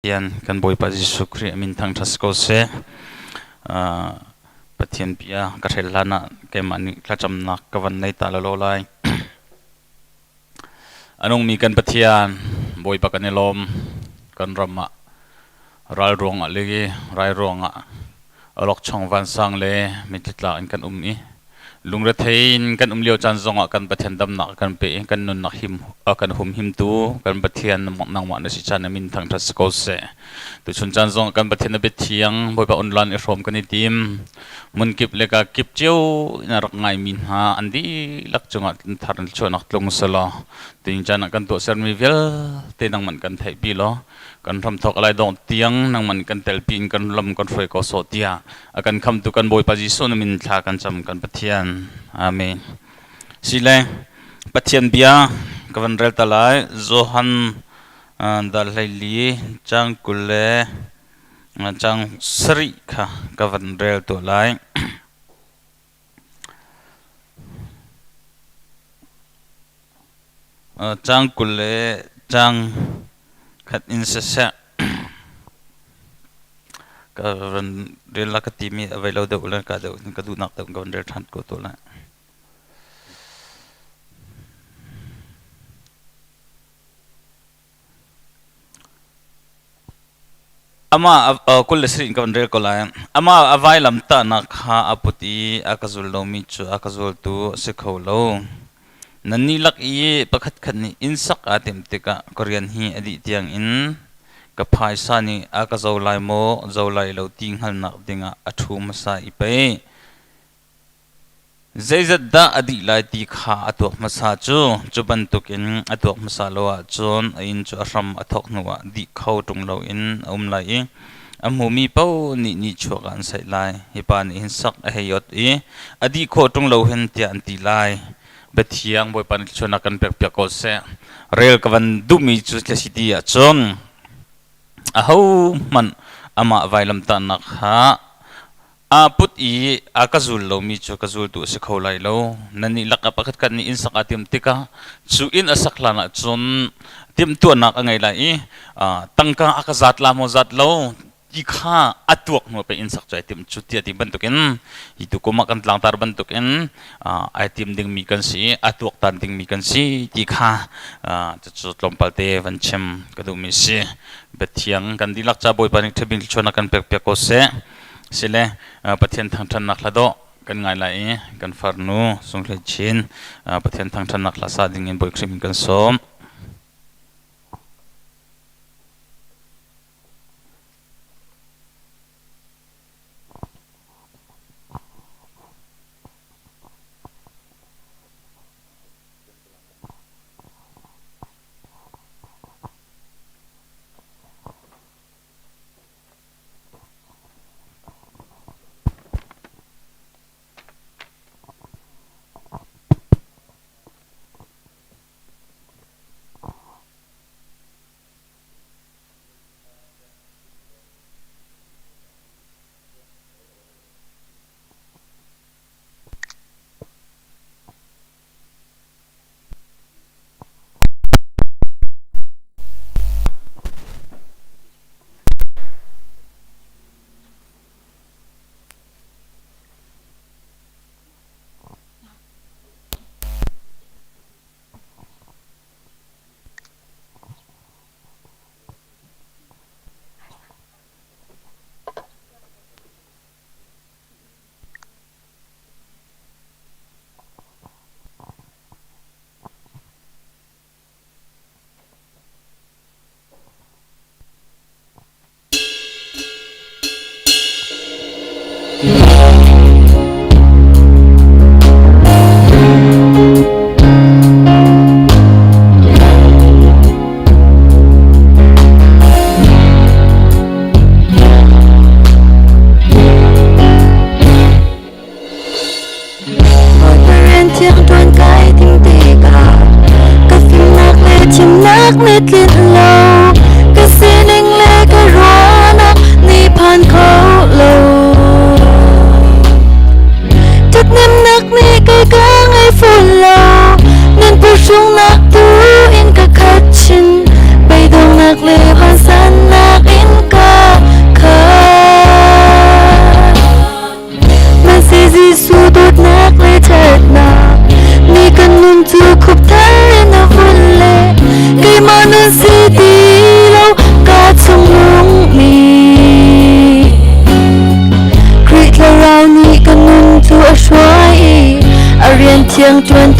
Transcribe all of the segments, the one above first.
Yan kan boy pa Jesu Christ min thang thas ko se pathian pia ka thelana ke mani thlacham nak ka van nei ta lo lai anong mi kan pathian boy pa kanelom kan rama ral rong a legi rai rong a alok chong van sang le mi titla in kan i lungre thein kan lio chan zonga kan pathian dam nak kan pe kan nun nak him kan him tu kan pathian nang ma na si chan min thang thas ko se tu chun chan zong kan pathian be thiang boy pa online e rom kan tim mun kip le ka kip cheu na rak ngai min ha andi lak chunga tharan chonak tlung sala tin chan kan to ser mi vel te nang man kan thai pi lo kan ram thok alai dong tiang nang man kan tel pin kan lam kan foi ko so tia akan kham tu kan boy pa ji so min thla kan cham kan pathian amen sile pathian bia kavan rel talai zohan dal lai li chang kule chang sri kha kavan rel to lai chang kule chang khat in sa kavan rel la ka ti mi availo de ulan ka de ka du nak tam kavan rel than ko to la ama kul sri kavan rel ko la ama avai lam ta na kha aputi akazul lo mi chu akazul tu se kholo nani lak i pakhat khat ni insak atem tika korean hi adi tiang in ka phai sa ni aka zolai mo zolai lo ting hal nak dinga athu masa ipe zaizat da adi lai ti kha atok masa chu chuban tukin atok masa lo a chon in chu aram athok nuwa di khau tung lo in lai amumi pau ni chukan sai lai hipan in sak a heyot e adi kho tung lo hen ti an ti lai bethiang boy pan chona kan pek pek ko se rel kavan dumi chu city a chon aho man ama vailam ta nak ha a put I akazul lo mi chu kazul tu se kholai lo nani laka pakhat kan ni in sakatim tika chu in asaklana chon tim tu nak angai lai tangka akazat la mo zat lo ki kha atuak no pe in sak chai tim chu ti ban tukin itu ko makan tlang tar ban tukin item ding mi kan si atuak tan ding mi kan si ti kha chu tlompal te van chem kadu mi si bethiang kan dilak cha boy panik thebin chona kan pek pek ko se sile pathian thang than nak lado kan ngai lai kan farnu sungle chin pathian thang than nak la sa ding in boy krim kan som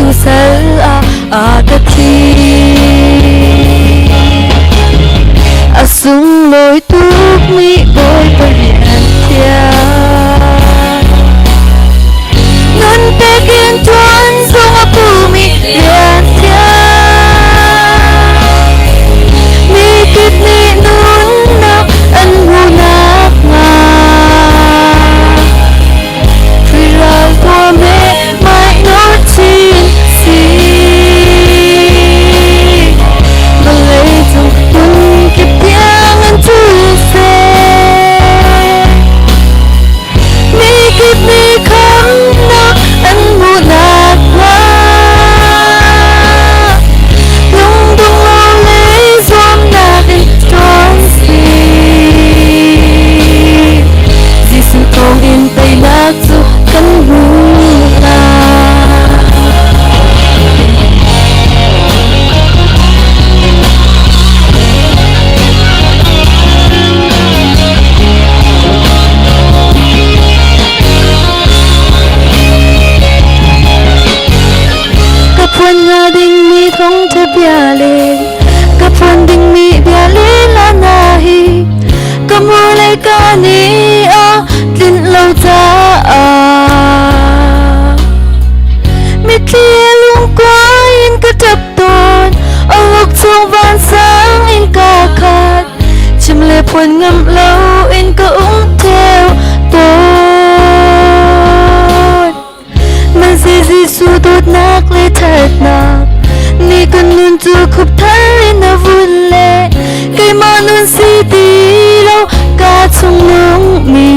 tu sal ka thi asung loi tuk mi boy parian tia nun pekin tuan sung apu mi rian tia mi kit mi nun na an hunak nga Priral tua me mai nor chin si malay tung nun kip tiang an tu se mi kip mi kham na an hunak nga lung dung lo lay zoom na din tuan si Giêsu thong in tay nak zu kan hula Kapwan nga ding mi thong te bia len kapwan ding mi bia len la nahi kamulay ka ni tin lâu ta mi kia lung qua in ka tập tôn ở ngọc chuông van sáng in ca khát chim lệ phun ngâm lâu in ka ung theo tôn man si Giêsu tốt nak lệ thật nak ni con nun tu khúc thar in na vun lệ cây ma nun si ti lâu ca chung nung mi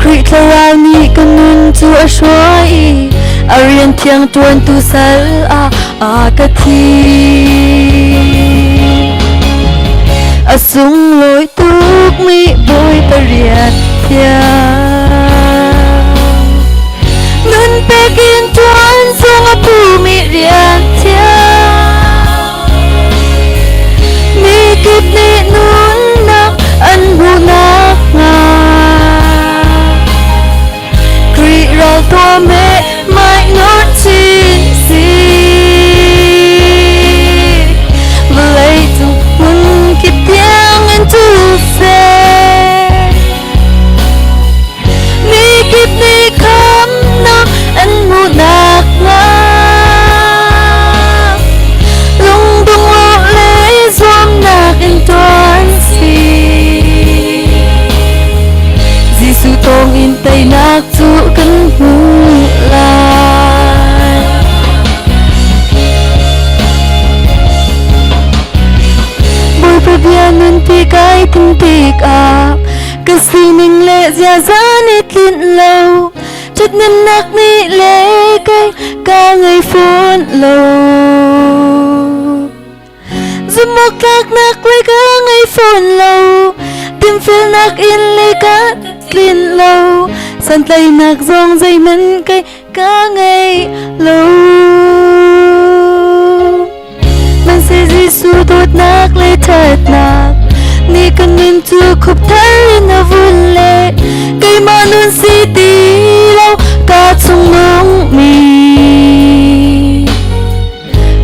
Kri tharau ni con nun tu a shwai arian thiang tuan tu sal ka thi asung loi tuk mi boy pariat thiang nun pekin tuan sung apu mi rian thiang mi kip ni nun nak an hunak nga Kri ral tua me mai nor chin si Malay tung mun kip tiang an tu se Mi kip ni kham na an hunak nga lung dung lo lay zoom nak in tuan si Giêsu tong in tay nak chu kan hulai boy prabian nun ti kai tin tik ap kasining le zia zan itlin lâu chất nhân nak ni le kai ka ngai phun lâu zum mok nak nak le ka ngai phun lâu tim phil nak in le ka tlin lâu san tay nak zong dây men kai ka ngai lâu man se Giêsu tốt nak le thật nak ni kan nin tu khúc thar na vun le cây ma nun si ti lâu ka chung nung mi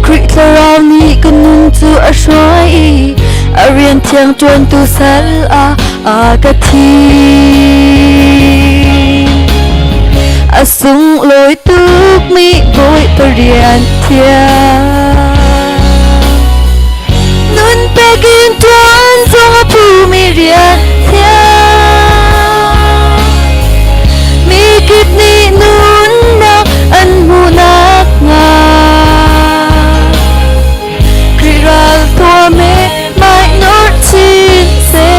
Kri tharau ni kan nun tu a shwai arian thiang tuan tu sal ka thi asung loi tuk mi boy parian thiang nun pekin tuan sung apu mi rian thiang mi kip ni nun nak an hunak nga Kri ral tua me mai nor chin se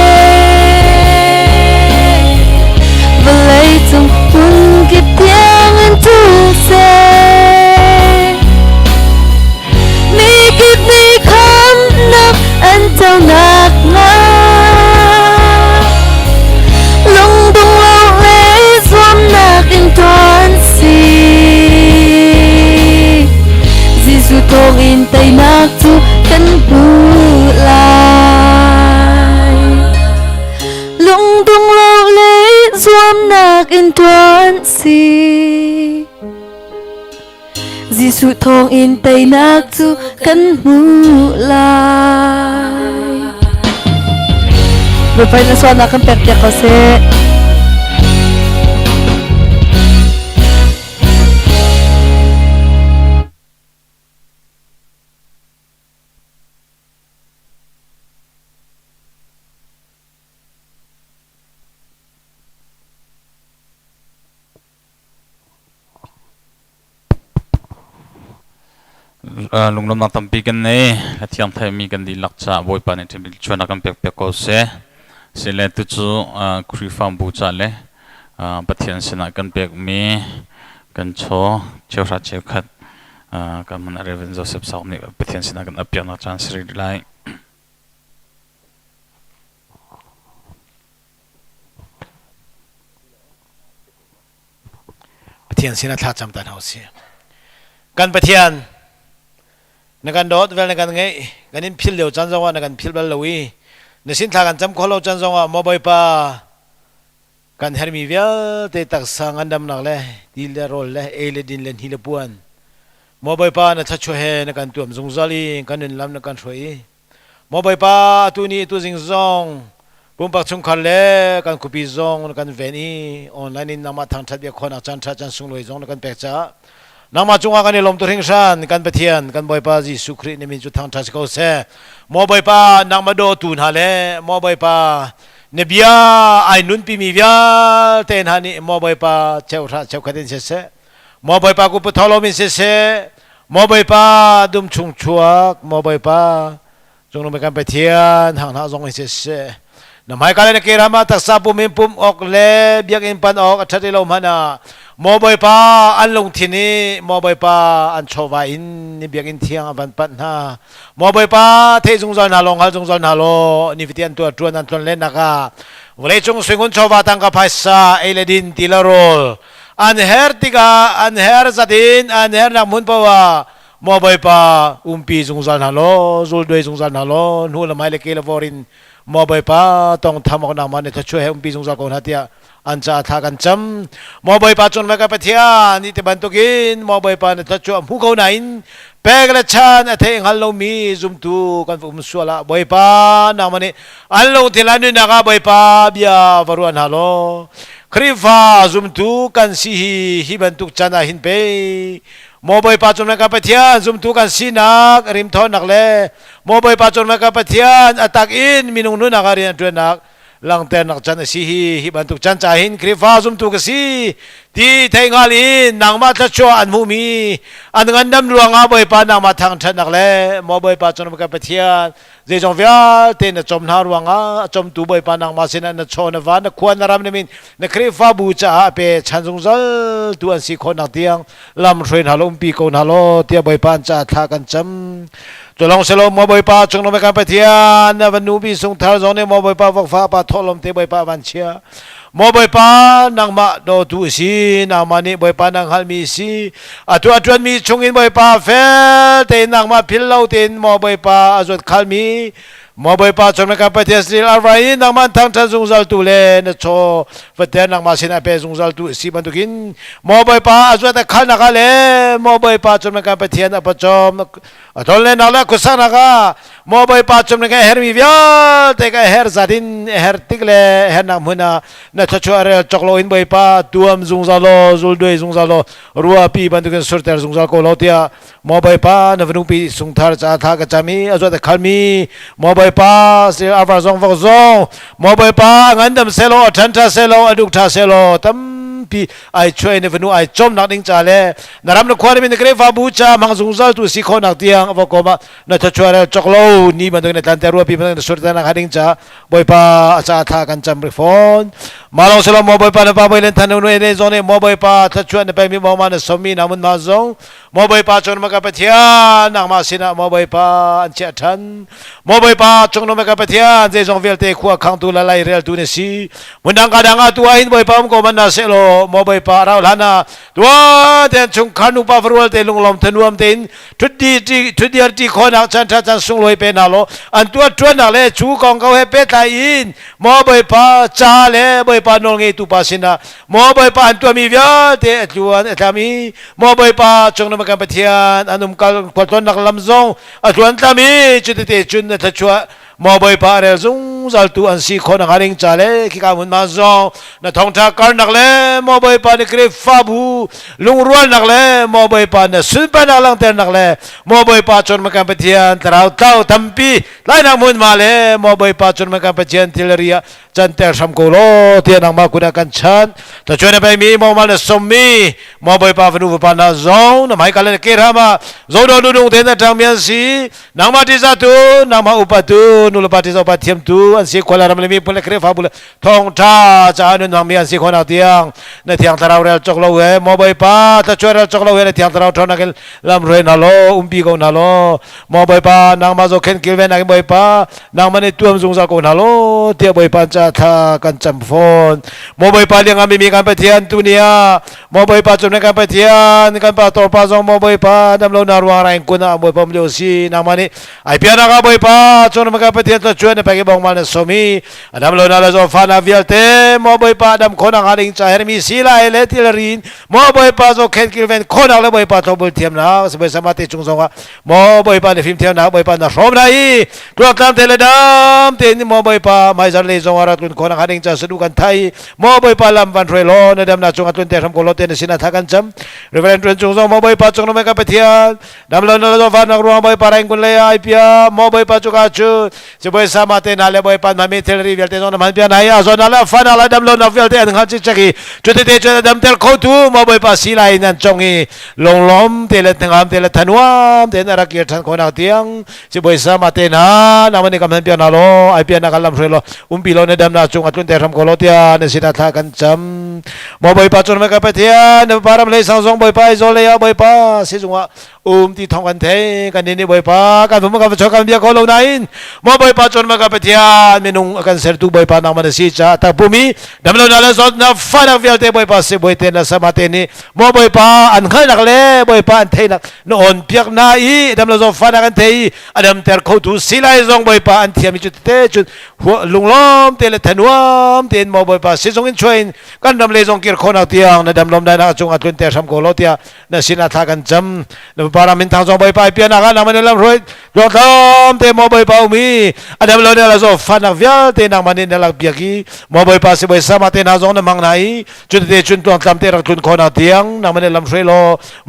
Malay tung mun kip tiang an tu se Mi kip ni kham nak an tau nak nga lung dung lo le zoom nak in tuan si Giêsu tong in tay nak chu kan hulai lung dung lo le zoom nak in tuan si สุทองอินไตนักจูกันมูลายไปนะสวนากันแปกๆก็เซลุงลมนักตั้มปีกันเนี่ยเที่ยงไทยมีกันดีลักษณะบ่อยปานในที่มิลชวนกันเปียกๆก็เสียเสร็จแล้วจู่ครูฟังบูชาเลยปะเทียนสนากันเปียกมีกันโชเจ้าราชเจ้าขัดกันมันเรเวนโจเซฟสาวนี่ปะเทียนสนากันอภิญญาจารย์สิริไลปะเทียนสนาท่าจำตันเฮาเสียกันปะเทียนนักการโดดเวลนักการไงกันนินพิลเดียวจันทร์ว่านักการพิลเบลลวีในสินทากันจำขอเราจันทร์ว่าโมบายป้ากันเฮอร์มีเวลเตตักสังอันดำนักเลยดีเลโรลเลยเอเลดินเลนฮิลปวนโมบายป้านักทัชชัวเฮนักการตัวมซงซาลีกันนินลำนักการช่วยโมบายป้าตัวนี้ตัวจิงซองปุ่มปักชงคันเล่กันคุปีซองนักการเวนีออนไลน์นำมาทางทัดเบียคนอาจารย์ทัดจันทร์ส่งลอยซองนักการเปิดจ้านักมาจงอากันในลมตัวเฮงชันกันปะเทียนกันบอยป้าจีสุครีในมิจุทางทัศเขาเสมอบอยป้านักมาโดตูนฮาเลมอบอยป้าเนบียไอนุนปีมีวิาเตนฮานี่มอบอยป้าเจ้าท่าเจ้าขัดเสเสมอบอยป้ากุปทอลมินเสเสมอบอยป้าดุมชุงชัวกมอบอยป้าจงลงไปกันปะเทียนห่างหาจงเสเสนำให้การเล่นเกมมาตักซาปุมิปุ่มออกเล่เบียกอินปันออกอัจฉริลมฮานาโมบายป้าอันลงที่นี่โมบายป้าอันชวาอินนี่เบียกอินเทียงอันปันนาโมบายป้าเทจงจอนฮาลงฮัลจงจอนฮาโลนี่วิธีอันตัวนั้นตัวเล่นนะคะวันนี้จงสงวนชวาตังกับภาษาเอเลดินติลาโรลอันเฮร์ติกาอันเฮร์ซาดินอันเฮร์นักมุนปาวาโมบายป้าปีจงจอนฮาโลจูลด้วยจงจอนฮาโลนู่นละไม่เล็กเลวอรินโมบายป้าต้องทำออกนามมันจะช่วยให้ปีจงจอนคนหัดเดียอันจะทากันจำมอบายป้าจนไม่กับเทียนนี่ที่บรรทุกินมอบายป้าเนี่ยถ้าจวบหูเขาไหนเปกละชานเทงฮัลโลมีซุมตูกันฟุมสัวละบายป้านามันนี่ฮัลโลที่ลานุนักบายป้าเบียฟรุอันฮัลโลคริฟ้าซุมตูกันสิฮิบรรทุกจานาหินเปมอบายป้าจนไม่กับเทียนซุมตูกันสินักริมทอนนักเล่มอบายป้าจนไม่กับเทียนอัตักอินมินุงนุนักเรียนตัวนักหลังแต่นักจันทร์สิฮิบันทุกจันทร์หินคริฟ้าซุมตุกสิที่ไทยงาลินนางมาทัชชัวอันมูมีอันเงินดำรวงอาบอยปานางมาทางชันนักเล่มอบอยปาจนมากับเทียนเจจงวิอาเตนจอมนารวงอาจอมตูบอยปานางมาสินันชนวานควรนารามนิมินนคริฟ้าบูชาเปชันจงซัลตัวอันสิคนนักเตียงลำเทรนฮัลโลมปีโกนฮัลโลเตียบอยปานจะทากันจำจลองเสลมมอบอยปาจงลงไปกันไปเทียนวันนูบีส่งทารจงเนี่ยมอบอยปาฟักฟ้าปาทอลมเตบอยปาวันเชียมอบอยปานางมาโดตุสีนางมานี่บอยปานางฮัลมีสีอัตวนมีชงอินบอยปาเฟลเตนางมาพิลเลาเตนมอบอยปาอจวดขัลมีมอบอยปาจงลงไปกันไปเทียนสิลอาร์ไวน์นางมันทางทันจงซัลตุเลนโชฟัดเตนางมาสินาเปจงซัลตุสีบันทุกินมอบอยปาอจวดขัลนักเลมอบอยปาจงลงไปกันไปเทียนอปจอมตอนเล่นนักเล่นกุศลนักโมบายป้าจำนักเฮร์มีวิอาเตกเฮร์ซาดินเฮร์ติกเลเฮร์นักมุนานัทชัวเรจักโลอินบายป้าตัวมซุงซาโลซุลด้วยซุงซาโลรัวปีบันทุกันสุดเตอร์ซุงซาโคโลเตียโมบายป้านฟนุปีซุงทาร์จ้าทากจามีอจวดขัลมีโมบายป้าเสียอาฟาซองฟักซองโมบายป้างันดมเซโลทันทาเซโลอดุกทาเซโลตัมปีไอช่วยในฝันไอจอมนักดิ้งจ่าเล่นารำนักควานเป็นเกรฟาบูชามังซุงซาตุสิโคนักเตียงฟกมานัทชัวเรจักโลนี่มันต้องในตันเตอรัวปีมันต้องสุดท้ายนักดิ้งจ่าบอยป้าอาทากันจำริฟอนมาลองสลามบอยป้าในป้าบอยเล่นทันนุ่ยในโซนมอบอยป้าทัชวนในไปมีมอมันสมีนามุนมาซงมอบอยป้าจนมากับเทียนนักมาสินะมอบอยป้าอันเชทันมอบอยป้าจงนมากับเทียนเจจงเวลเตขัวขังตุลาไลเรลตุเนซีมุนดังกาดังตัวอินบอยป้ามก็มันน่าเซโลมอบอยป้าเราหลานาตัวเดนชงขานุปาฟรัวเตลุงลมทนวมเตนทุดีที่คนนักจันทร์จันทร์ส่งลอยเป็นนาโลอันตัวชวนนักเล่ชูกองเขาให้เป็ดไลอินมอบอยป้าจ้าเล่บอยป้านงเงตุปาสินะมอบอยป้าอันตัวมีวิาเตจวนทามีมอบอยป้าจงนมา กันปะเทียนอนุมกัลปตนนักลำซงอจวนตามีจุดเตจุนเนทัชวะมอบไปปาเรซุงจัลตูอันซีคนหาริงจ่าเลคิกามุนมาซองนทองทาการนักเลมอบไปปาเนกรีฟาบูลุงรวนนักเลมอบไปปาเนสุนปานักลังเตนนักเลมอบไปปาจนมากันปะเทียนตราวเต้าทัมปีไล่นักมุนมาเลมอบไปปาจนมากันปะเทียนทิลเรียจันเตอร์ชัมโกโลเทียนังมากุนักันชันแต่ชวนไปมีมอมาเลสมีมอบไปปาฟนูปานาซองนำให้กันเลยเกรามาโซโดนุนุงเทนทางเมียนสีนังมาติซาตูนังมาอุปตุนุลปาติซาปาเทียมตูอันสีคนละรำเลมีพลเครฟาบุลทองท่าจานุนังมีอันสีคนเอาเตียงในเทียงตราวเรลจกโลเวมอบไปปาแต่ชวนเรลจกโลเวในเทียงตราวทอนักลำเรนาโลปีโกนาโลมอบไปปานังมาโซเคนกิลเวนักบไปปานังมันในตัวมซุงซาโกนาโลเทียบไปปาจาทากันจำฟอนมอบไปปาเลี้ยงมีการไปเทียนตุเนียมอบไปปาจุนการไปเทียนกันปาตัวปาซองมอบไปปาดำโลนารวางไรกุนะมอบไปมโยซีนังมันนี่ไอเปียนักไปปาจุนมาการไปเทียนตัวชวนไปเก็บองมันสมีดำโลนาลาโซฟานาวิลเตมอบไปปาดำคนหาริงใจเฮมีซีลาเอเลติลรินมอบไปปาโซเคนกิลเวนคนหาเลไปปาทบุลเทียมนะสบายสมาธิจงทรงว่ามอบไปปาในฟิล์มเทียมนะมอบไปปานะรมนายตัวตามเทเลดามเทนมอบไปปาไม่จันเลยทรงวาระตุนคนหาริงใจสนุกันไทยมอบไปปาลำวันเรโลในดำนาจงอัตุนเตะทำโกโลเตนสินาทักันจำเรเวรนต์จงทรงมอบไปปาจงนำไปกับเทียนดำโลนาลาโซฟานักรัวมอบไปปาแรงกุนเลยไอเปียมอบไปปาจุกาจูสบายสมาธินาเลบไปปามามีเทลรีเวลเตนนมันเปียนายาโซนาลาฟานาลาดำโลนาเวลเตนขันจิจักีจุดเตจุดดำเตลโคตูมอบไปปาสีลายนันจงอีลงล้มเตลทั้งอัมเตลทันวามเตนอารักเกียรติคนเอาเตียงสบายสมาธินานามันนี่กำลังเปียนาโลไอเปียนักลำเรโลปีโลในดำนาจงอัตุนเตะทำโกโลเตียนสินาทักันจำมอบไปปาจนมากับเทียนปารามเลยสังสงบไปโซเลยบไปสิจงว่าที่ทองกันเทกันนี่บไปกันผมกับชกันเบียโคโลนัยมอบไปปาจนมากับเทียนเมนุงกันเสร็จตุบไปนังมันสิจ้าตาภูมิดำโลนาเลสอนนาฟานักวิลเตบไปสิบไปเตนสมาเตนี่มอบไปอันขันนักเล่บไปอันเทนักนอนเปียกนาอีดำโลโซฟานักอันเทอีอดัมเตอร์เขาถูสิไลซงไปอันเทียมิจุดเตจุดหัวลุงล้อมเตลทันวามเตนมอบไปสิจงอินช่วยกันดำเลซงเกียร์คนเอาเตียงในดำลมได้นักจงอัตุนเตะทำโกโลเตียในสินาทักันจำในปารามินทางจงไปเปียนักนักมันในลำรวยยกทอมเตมอบไปมีอดัมโลเนลาโซฟานักวิลเตนักมันในลักเบียกีมอบไปสิบสามเตนาจงในมังไนจุดเตจุดตัวตามเตะรักทุนคนเอาเตียงนักมันในลำรวยโล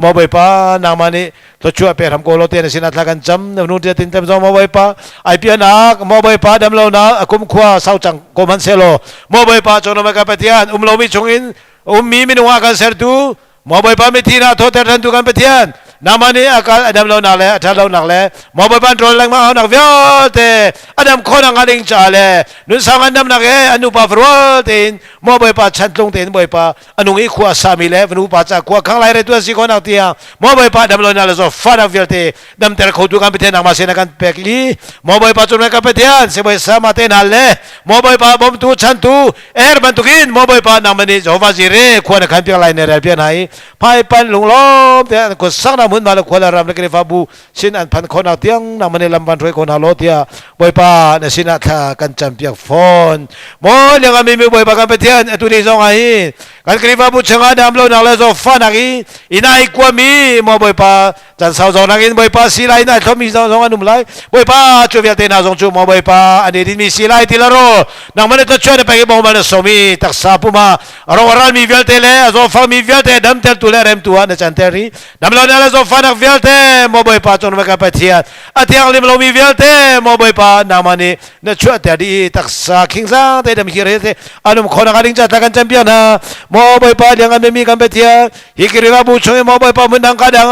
มอบไปนักมันนี่ตัวช่วยไปทำโกโลเตียในสินาทักันจำในนู่นเตตินเต็มจงมอบไปไอเปียนักมอบไปดำโลนากุมขวาเสาจังกุมันเซโลมอบไปจงนำกับเทียนโลมิชงอินมีมินวากันเสร็จดูมอบไปมิทีนาโทเตอร์ทันตุกันเทียนนามันนี่อาการอดัมโลนาเลทัลโลนักเลมอบไปตรอลแรงมาเอานักวิลเตอดัมคนนักลิงจ่าเลนุสังอันดัมนักอนุปาฟรวลเตนมอบไปชันลงเตนมอบไปอนุอีขวาสามีเลฟนุปาจากขวาข้างไล่เรตัวสิคนนักเตียงมอบไปดัมโลนาเลโซฟานักวิลเตดัมเตอร์เขาตุกันเทียนนักมาเซนักกันเปกลีมอบไปจนนักกันเทียนเสบสามาเตนัลเลมอบไปบอมตูชันตูบันตุกินมอบไปนักมันนี่โจวาจิเรขวานักขันเปียกไล่เนรเปียไหนพายปันลุงล้อมเตนกุศลน้ำมันมาลขวารำกรีฟาบูสินอันพันคนเอาเตียงนักมันในลำบันรวยคนหาโลเตียบอยปาในสินาทากันจำเปียกฟอนมอเลี้ยงมีบอยปากันไปเทียนตุนีซองไอกันกรีฟาบูเชงอาดามโลนักเลโซฟานักอินายกว่ามีมอบอยปาจันสาวซองนักอินบอยปาสีไลน่าทอมีซองอันนุ่มไลบอยปาจูเวียเตน่าซองจูมอบอยปาอันนี้ดิมีสีไลทีละโรนักมันจะช่วยไปเก็บมันสมีตักซาปุมาอารมณ์รันมีเวียเตเลโซฟามีเวียเตดัมเตลตุเลเรมตัวในจันเตอรีดัมโลนักเลโซฟานักเวียเตมอบอยปาจนมากับเทียนอาทิตย์ลิมโลมีเวียเตมอบอยปานามันนี่เนื้อช่วยแต่ดีตักษาคิงซังแต่ดำฮิเรเตอันนุ่มคนนักลิงจัดกันแชมเปี้ยนนะมอบอยปาเลี้ยงกันไม่มีกันเทียนฮิกิริวาบุชงมอบอยปามันดังกันดัง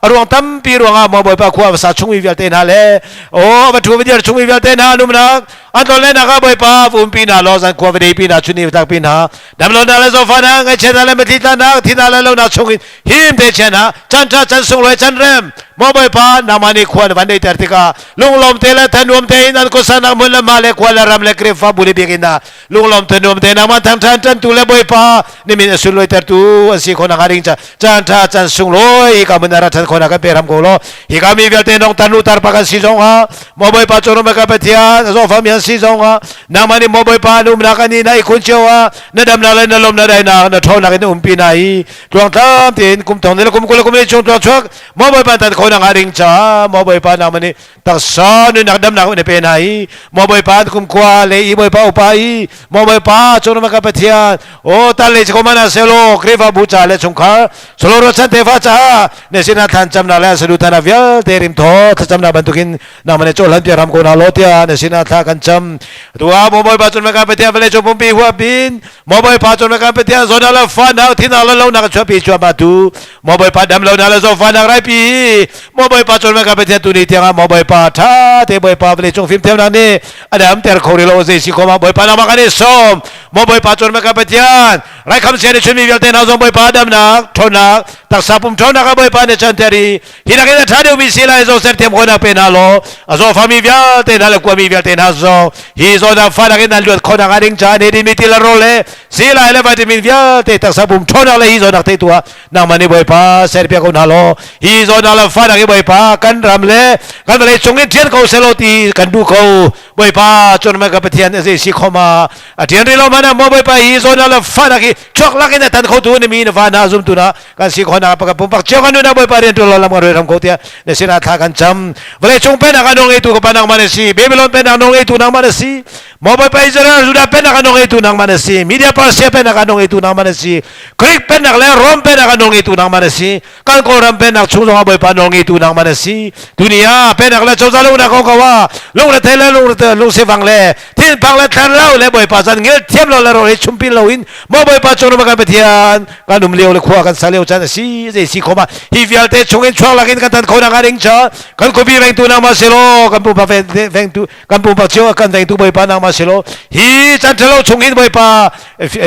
รวงตั้มปีรวงมอบอยปาขวาภาษาชงวิเวียเตน่าเลยโอ้วัตถุวิทยาชงวิเวียเตน่านุ่มนักอันตอนเล่นนะครับบอยปาฟุมปีน่าลอสันขวาวิเดปีน่าชุนีตักปีน่าดำลนาเลโซฟานังไอเชน่าเลมติตานักที่น่าเลโลนาชงหิมเตเชนะจันทราจันทรงลอยจันเรมมอบไปนามันนี่ควรวันนี้แต่ที่ก็ลุงลมเตละทันวมเตนันกุศลมุลมาเลควรรำเลกรีฟ้าบุรีเบียกินาลุงลมทันวมเตนามันทำทันจันตุเลบอยปานี่มีสุลอยแต่ตัวสิคนนักดิ่งจันทราจันทรงลอยก็มันน่าทันคนนักเปรำโกโลฮิกามีเวลเตนองตันุตารปากสิจงฮะมอบไปจนมากับเทียนโซฟามีอัน si zonga na mani mobile pa num na kani na ikun chewa na dam na le na lom na dai na thon na kin pi nai tuang tham tin kum thong ne kum kul kum ni chung tuang chuak mobile pa tan khona nga ring cha mobile pa na mani ta sa ni na dam na ne pe nai mobile pa kum kwa le i mobile pa upai mobile pa chon ma ka pathian o ta le ko mana selo kriva bu cha le chung kha solo ro chan te fa cha ne sina than cham na la sadu thana vyal te rim tho cham na bantukin na mane chol han tia ram ko na lo tia ne sina tha kan cham tua mobile pa chon ma ka pathian vele chom pi hua bin mobile pa chon ma ka pathian zona la fa na thi na lo na ka chwa pi chwa ba tu mobile pa dam lo na la zo fa na rai pi mobile pa chon ma ka pathian tu ni tia mobile pa tha te mobile pa vele chong film te na ne adam ter khori lo ze si ko ma mobile pa na ma ka ne som mobile pa chon ma ka pathian rai kham se ne chumi vyal te na zo mobile pa dam na thona tak sapum thona ka mobile pa ne chan teri hi na ke tha de mi si la zo ser tem ko na pe na lo azo fami vyal te na la kwa mi vyal te na zo hi zo na fa na ke na lu ko na ga ring cha ne di mi ti la ro le si la le vitamin vyal te tak sapum thona le hi zo na te tua na mani mobile pa ser pe ko na lo hi zo na la fa na ke mobile pa kan ram le kan le chung ni thian ko se lo ti kan du ko mobile pa chon ma ka pathian se si khoma athian ri lo mana mobile pa hi zo na la fa na ki chok la ke na tan ko tu ni mi na fa na zum tu na kan si khona pa ka pum pak chok anu na mobile pa ren tu lo lam ko ram ko tia ne sina tha kan cham vele chung pe na ka nong e tu ko pa nang mane si babylon pe na nong e tu nang mane si mobile pa Israel juda pe na ka nong e tu nang mane si media pa se pe na ka nong e tu nang mane si Greek pe na le Rom pe na ka nong e tu nang mane si kan ko ram pe na chung zo mobile pa nong e tu nang mane si dunia pe na le chou za lu na ko ka wa lu le te le lu se wang le tin pang le tan lau le boy pa san ngel thiam lo le ro chum pin lo in mobile pa chon ma ka pe thian kan dum leo le khwa kan sa leo chan si ze si khoma hi vial te chung in chwa la kin kan tan ko na ga ring cha kan ko bi veng tu na ma se lo kan pu pa veng tu kan pu pa cheo kan veng tu boy pa na ma se lo hi chan thelo chung in boy pa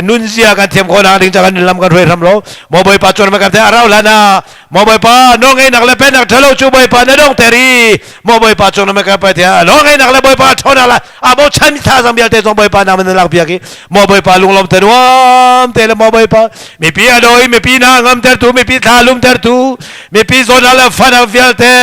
nun zia kan thiam ko na ring cha kan lam kan roi ram lo mobile pa chon ma ka te arau la na mobile pa no ngai nak le pe nak thelo chu boy pa na dong teri mobile pa chon ma ka pa thia no ngai nak le boy pa thona la a bo chan tha sam bial te song boy pa na man lak pia ki mobile pa lung lom te nuam te le mobile pa mi pi adoi mi pi na ngam ter tu mi pi tha lum ter tu mi pi zona la fa na vial te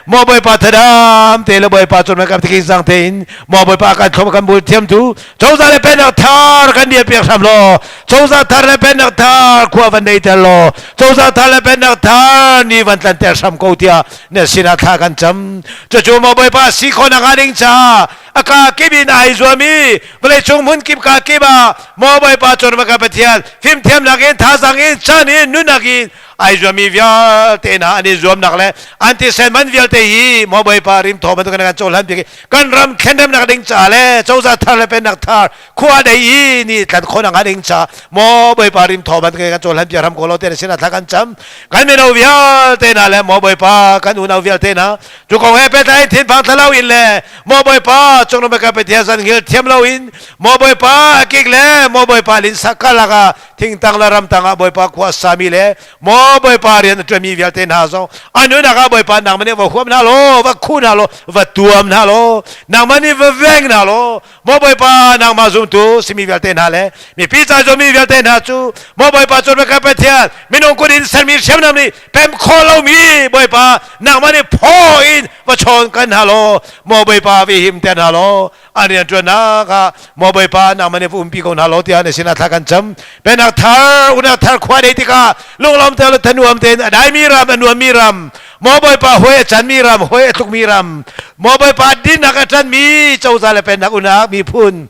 mobile pa thadam te le boy pa chon ma ka ti sang te in mobile pa ka thom kan bul thiam tu chou za le pe nak thar kan dia pia sam lo chou za thar le pe nak thar khwa van dei te lo chou za thar le pe nak thar ni van tan ter sam ko tia ne sina tha kan cham chu mobile pa si kho na ga ring cha aka kibin ai zuami vele chung mun kip ka kiba mobile pa chon ma ka pathian phim thiam na gen tha sang in chani nu na gin ai zuami vyal te na ani zuam nak le anti sen man vyal te hi mobile pa rim tho ba to kan chol han pi kan ram khendam nak ding cha le chou za thar le pe nak thar khwa dei hi ni kan khona nga ding cha mobile pa rim tho ba to kan chol han pi ram ko lo te sina tha kan cham kan me no vyal te na le mobile pa kan u na vyal te na chu ko he pe tai thin phang thalau in le mobile pa chong no ma ka pe thia san ngel thiam lo in mobile pa kik le mobile pa lin sakala ka thing tang la ram tang a boy pa khwa sami le mobile pa rian tremi vyal te na zo anu na ka boy pa nang mane wa khom na lo wa khu na lo wa tuam na lo nang mane wa veng na lo mobile pa nang ma zum tu simi vyal te na le mi pi cha zo mi vyal te na chu mobile pa chon ma ka pe thia minong ko din san mi shem nam ni pem kho lo mi boy pa nang mane pho in wa chon kan na lo mobile pa vi him te na lo anian tu na ka mobile pa nang mane pu pi ko na lo tia ne sina tha kan cham pe na thar una thar khwa dei ti ka lung lom te lo thanuam ten adai mi ram anuam mi ram mobile pa hoye chan mi ram hoye tuk mi ram mobile pa din na ka chan mi chou za le pe na una mi phun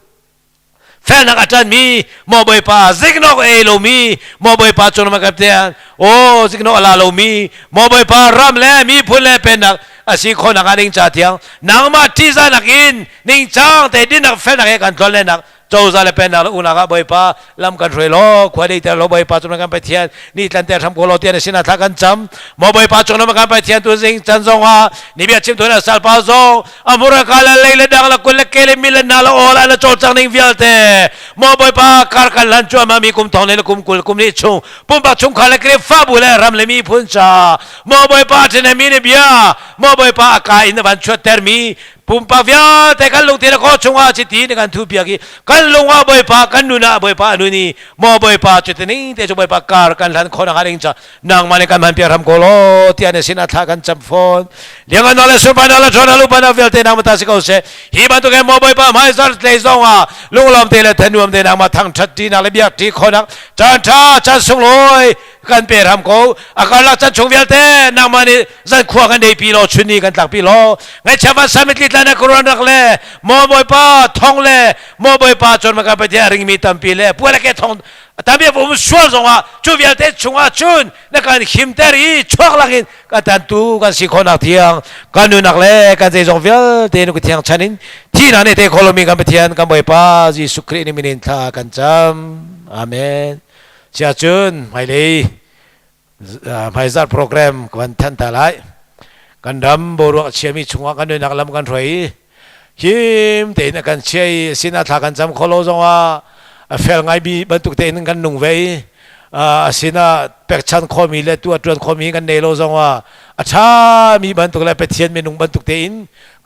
fan nak acan mi mobile pa zigno e lo mi mobile pa chon ma kaptean o zigno ala lo mi mobile pa ram le mi phun le pe nak asi kho nak aning cha tiang nang ma ti za nak in ning chang te din nak fan nak e kan thol le nak chou za le pen na una ka boy pa lam kan roi lo khwa dei te lo boy pa chon kan pa thian ni tlan te tham ko lo te sina tha kan cham mo boy pa chon ma kan pa thian tu jing chan zong ha ni bia chim tu na sal pa zo amura kala le le dang la kul ke le milan na lo ola na chou chang ning vial te mo boy pa kar kan lan chu ma mi kum thong le kum kul kum ni chung pum pa chung khala kre fa bu le ram le mi phun cha mo boy pa chen mi ne bia mo boy pa ka in ban chot ter mi ปุ่มปากยาแต่กันลงเทระก็ชงว่าจิตตีในการทุบเปียกีกันลงว่าบ่อยปากันนูน่ะบ่อยปานูนี่มอบ่อยปาจุดนี้แต่จะบ่อยปาการกันทันคนอะไรจะนางมาในการมันเปียรำโกโลที่อันนี้สินาทากันจำฟอนเลี้ยงกันนอเลสุปานอเลชนาลุปานอเวลเตนางมาตาสิเขาเสฮีบันตุแกมอบ่อยปาไม่สัตย์เลยส่งว่าลุงลมเตเลทนุมเตนางมาทั้งชัดจีนาเลเบียที่คนนักจันทราจันทร์สงลอยกันเปียรำโกอาการลักจันทร์ชงเวลเตนางมานี่จันขวากันในปีโลชุนีกันตักปีโลไงชาวบ้านสามิตรลิตานักรุนรักเล่มอบอยป้าทองเล่มอบอยป้าจนมากันไปที่ริงมีตัมปีเล่พวกเราแค่ทองแต่เมื่อผมชวนส่งว่าจูเวียเตชงว่าจุนนักการหิมเตอรีช่วงหลังกันตันตูกันสิคนนักเที่ยงกันนูนักเล่กันเจจงเวียเตนุกเที่ยงชันินที่นั่นเตโคโลมีกันไปเที่ยงกันบอยป้าจิสุครีนิมินินทากันจำอาเมนเชียจุนไม่เลยไม่จัดโปรแกรมกันทันตาไลกันดำบรัวเชียมีชงว่ากันด้วยนักลำกันถอยหิมเตนกันเชียสินาทากันจำโคโลจงว่าเฟลไงบีบรรทุกเตนกันนุ่งเวสินาเป็กชันคอมีเลตัวจวนคอมีกันเนโลจงว่าอาชามีบรรทุกเลยไปเทียนมีนุ่งบรรทุกเตน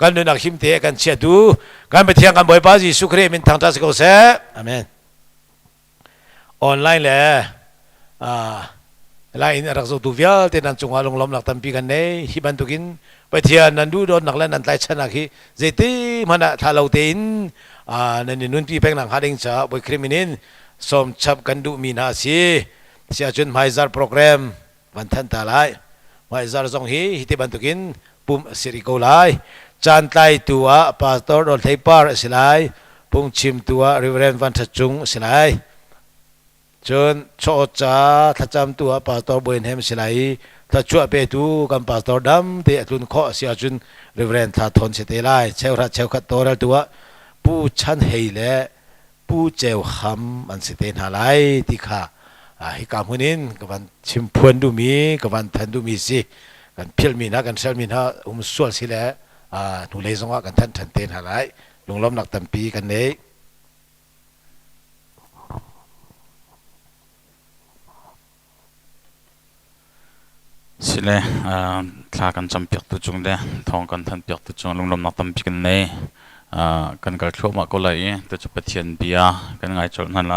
กันด้วยนักหิมเตกันเชียดูกันไปเทียงกันบ่อยป้าจีสุครีมินทางทัศกเสอเมนออนไลน์เลยlain arak zo tuvial te nan chunga long lom lak tampi kan nei hi ban tukin pathia nan du don nak la nan tlai chana khi zeti mana thalo te in nan ni nun pi pek nang hading cha boi kriminin som chap kan du mi na si sia chun maizar program ban than ta lai maizar zong hi te ban tukin pum siri ko lai chan tlai tua pastor dol thei par silai pung chim tua reverend van thachung silaiจนโชจ้าถ้าจำตัวปาสตอร์เบนเฮมสิไลถ้าช่วยไปดูกันปาสตอร์ดำเตะทุนข้อเสียจุนเรเวรนถ้าทนเสตไลเชลรัดเชลขัดตัวแล้วตัวผู้ชันเฮเลผู้เจ้าหำมันเสตนหาไลที่ข้าฮิกามุนินกับวันชิมพวนดูมีกับวันทันดูมีสิกันเพียลมีนะกันเซลมีนะส่วนสิแหละหนูเลยสงว่ากันทันทันเตนหาไลลงล้อมหนักตัมปีกันเนสิเลยทากันจำเปียกตุจงเดทองกันทันเปียกตุจงลงลมนักตั้มปีกันเลยกันการทั่วมาก็เลยแต่จะไปเทียนเบียกันไงจนนั่นไร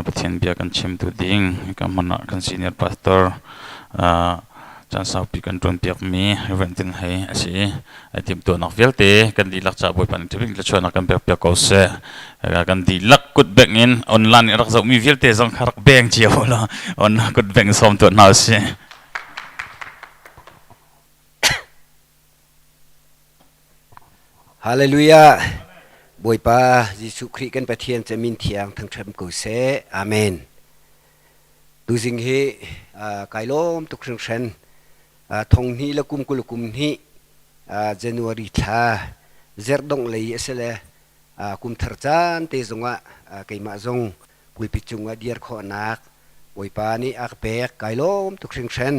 ไปเทียนเบียกันชิมตัวดิ้งกันมันกันซีเนียร์พาสเตอร์จันสาวปีกันจนเปียกมีเวนตินให้สิไอทีมตัวนักเวลเตกันดีลักจากบริษัทที่วิ่งจะชวนนักกันเปียกเปียกเขาเสียกันดีลักกุดแบงอินออนไลน์รักจากมีเวลเตส่งคารักแบงเจียวละออนกุดแบงซ้อมตัวน่าเสียฮาเลลูยาบอยปายิสุคริกันประเทียนจะมินเทียงทั้งเทมกุเสอาเมนดูสิ่งที่ไกลล้มตุกเชิงเชนทงนี้ละกุมกุลกุมนี้เจนวารีทาเจรดงเลยเสเลกุมทรจานเตจงว่าไกมาจงปุยปิจุงว่าเดียร์ขอนักบอยปานี้อักเบกไกลล้มตุกเชิงเชน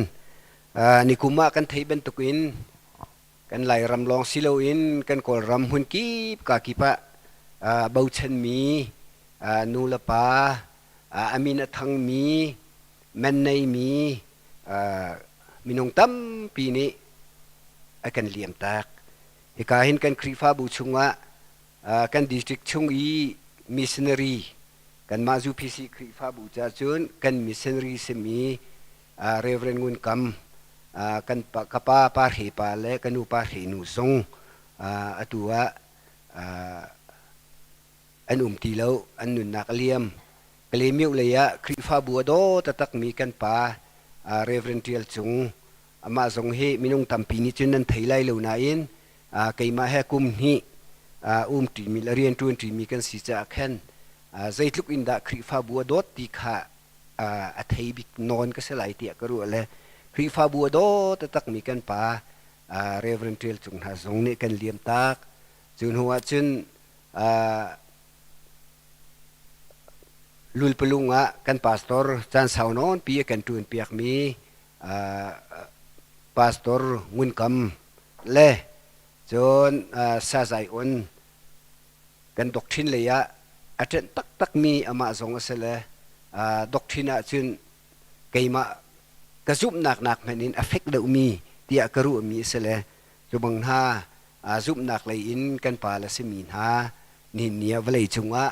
นิคุมากันไทยเป็นตุกินกันไหลรำลองซิโลอินกันกอลรำหุ่นกีบกากิปะเบาชันมีนูลปาอามินทังมีแมนในมีมินงตั้มปีนี้กันเลี่ยมตากเหตุการณ์กันครีฟ้าบูชงวะกันดิสตริกชงอีมิสเนอรีกันมาจูพีซีครีฟ้าบูจาจุนกันมิสเนอรีเซมีเรเวรนงุนกัมกันกป้าปาเหปาเล่กันอุปาเหนุสงตัวอันตีแล้วอันนุนนักเลียมกลีมิวเลยะคริฟ้าบัวโดตะตักมีกันป่าเรเวรนเทียลจงมาสงเฮมินุงตัมปีนิจุนันไทยไลเหล่านั้นไกมาแหกุมนี้ตีมีเรียนจวนตีมีกันสิจะแค่ใจลุกอินดาคริฟ้าบัวโดตีขาอัฐิบิกนอนก็สลายเตียกรู้เลยครีฟ้าบัวโดตะตักมีกันป่าเรเวรนเทลจุงหาสงนี่กันเลี้ยมตากจุนหัวจุนลุลปลุงะกันพาสตอร์จันสาวนอนปีกันตุนเปียกมีพาสตอร์งุนคำเล่จนซาใจอ่อนกันดอกทินเลยะอาจจะตักมีอามาสงเสลดอกทินอาจุนไกมากระซุบหนักๆแผ่นดินเอฟเฟกต์เดมีที่กระรู้มีเสลจุบังฮา ซุปนักเลยอินกันปาละสมีนหานี่เนียวเลยจงว่า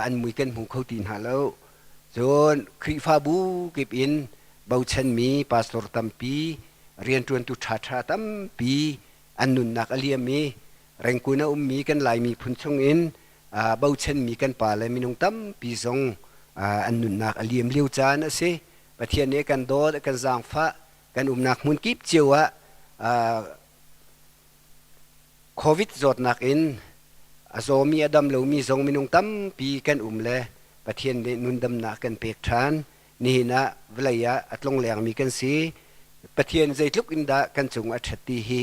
อันมุยกันหูเขาตีนหาแล้วจนคริฟาบูเก็บอินเบาชันมีปาสตอร์ตัมปีเรียนจวนตุชาชาตัมปีอันนุนนักอเลียมีแรงกุณามีกันหลายมีพุนชงอินเบาชันมีกันปาเลยมีนงตัมปีทรงอันนุนนักอเลียมเลี้ยวจานะสิประเทศนี้กันโดดกันจางฟ้ากันนักมุนกิบเจียวะโควิดจดนักอินโซมีอดัมเหลวมีทรงมีนงตัมปีกันเลยประเทศนี้นุนดำนักกันเปียกทานนี่นะเวลาอัตลงแหลงมีกันสีประเทศใจทุกอินดากันจงอัจฉริฮี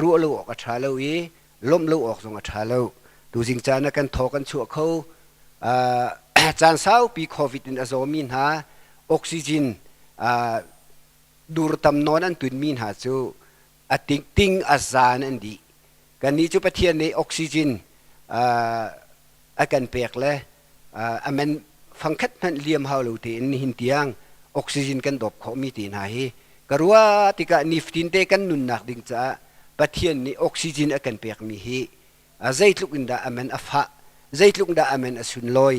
รู้ลูกอัจฉริล้มลูกออกจงอัจฉริดูสิงจานะกันทอกันชั่วเขาจานเศร้าปีโควิดอินโซมีหาออกซิเจนดูรตำนอนอันตุนมีหาจูติงอาซานันดีกันนี้จุประเทศนี้ออกซิเจนอาการเปียกเลยมันฟังคัดมันเลี้ยมเฮาลูตีนหินเตียงออกซิเจนกันดบเขามีตีนหายกรัวติกานิฟตินเตกันนุนนักดิ่งจ้าประเทศนี้ออกซิเจนอาการเปียกมีฮีใจลุกอินดามันอฟ้าใจลุกอินดามันอสุนลอย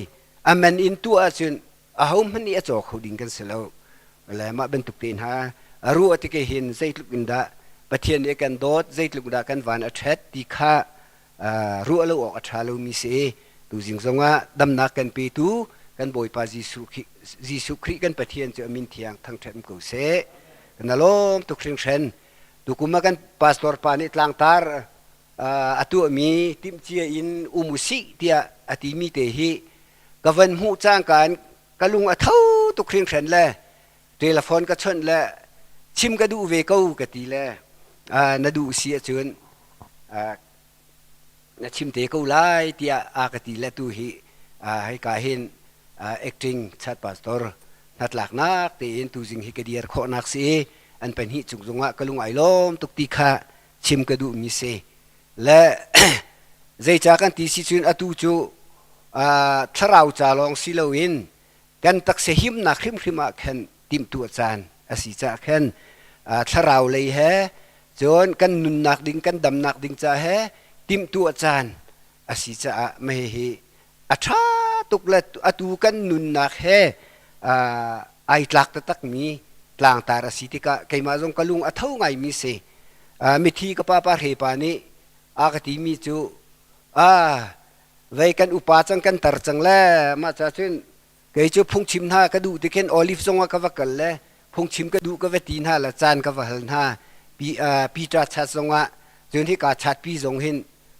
มันอินตัวอสุนเขามันนี่อจอกเขาดิ่งกันเสียแล้วแล้วมาเป็นตุกตีนหารู้ติกาเห็นใจลุกอินดาประเทศนี้กันโดดใจลุกอินดากันวานอัจฉริติข้ารู้แล้วออกอัจฉริมีเสดูสิงสงว่าดำนักกันปีตูกันบ่อยปาจิสุคริกันประเทศจะมินเทียงทั้งเทมกุเสกันน่ะล้มตุกเชิงเชนดูกุมากันพาสปอร์ตปานิตลังตาร์ตัวมีทิมเชียอินอุมุสิเตียอติมีเตหิกวันหูจ้างกันกะลุงเท่าตุกเชิงเชนเลยเทเลโฟนก็ชนเลยชิมก็ดูเวกูกตีเลยน่าดูเสียจนนัชิมเตกูไล่ที่อากติเลตุฮีให้กาเห็นacting ชัดพาสตอร์นัดหลักนักแต่เห็นตัวสิ่งที่กระเดียร์ข้อนักเสียอันเป็นหิจุงจงว่ากะลุงไอล้อมตุกตีข้าชิมกระดูมิเสและใจจากกันที่สิจุนอตุจูทราวจาลองสิโลวินกันตักเสหิมนักหิมหิมะขันติมตัวจานอาศิจากขันทราวเลยฮะจนกันนุนนักดิ่งกันดำนักดิ่งจ่าฮะติมตัวจานอาศิจะไม่เฮอัชาตุกเล็ดอตูกันนุนนักเฮไอหลักตะตักมีกลางตาราสิติกะใครมาจงกะลุงอัฐเอาไงมีเสมิธีกับป้าเฮปานีอากติมีจูไว้กันอุปาจังกันตรจังแลมาจากเช่นเกยจูพงชิมหากระดูที่เคนออลิฟซงว่ากวักกันแลพงชิมกระดูกวัตีนหาละจานกวักหันหาปีจัดชัดซงว่าจนที่กาชัดปีซงเห็น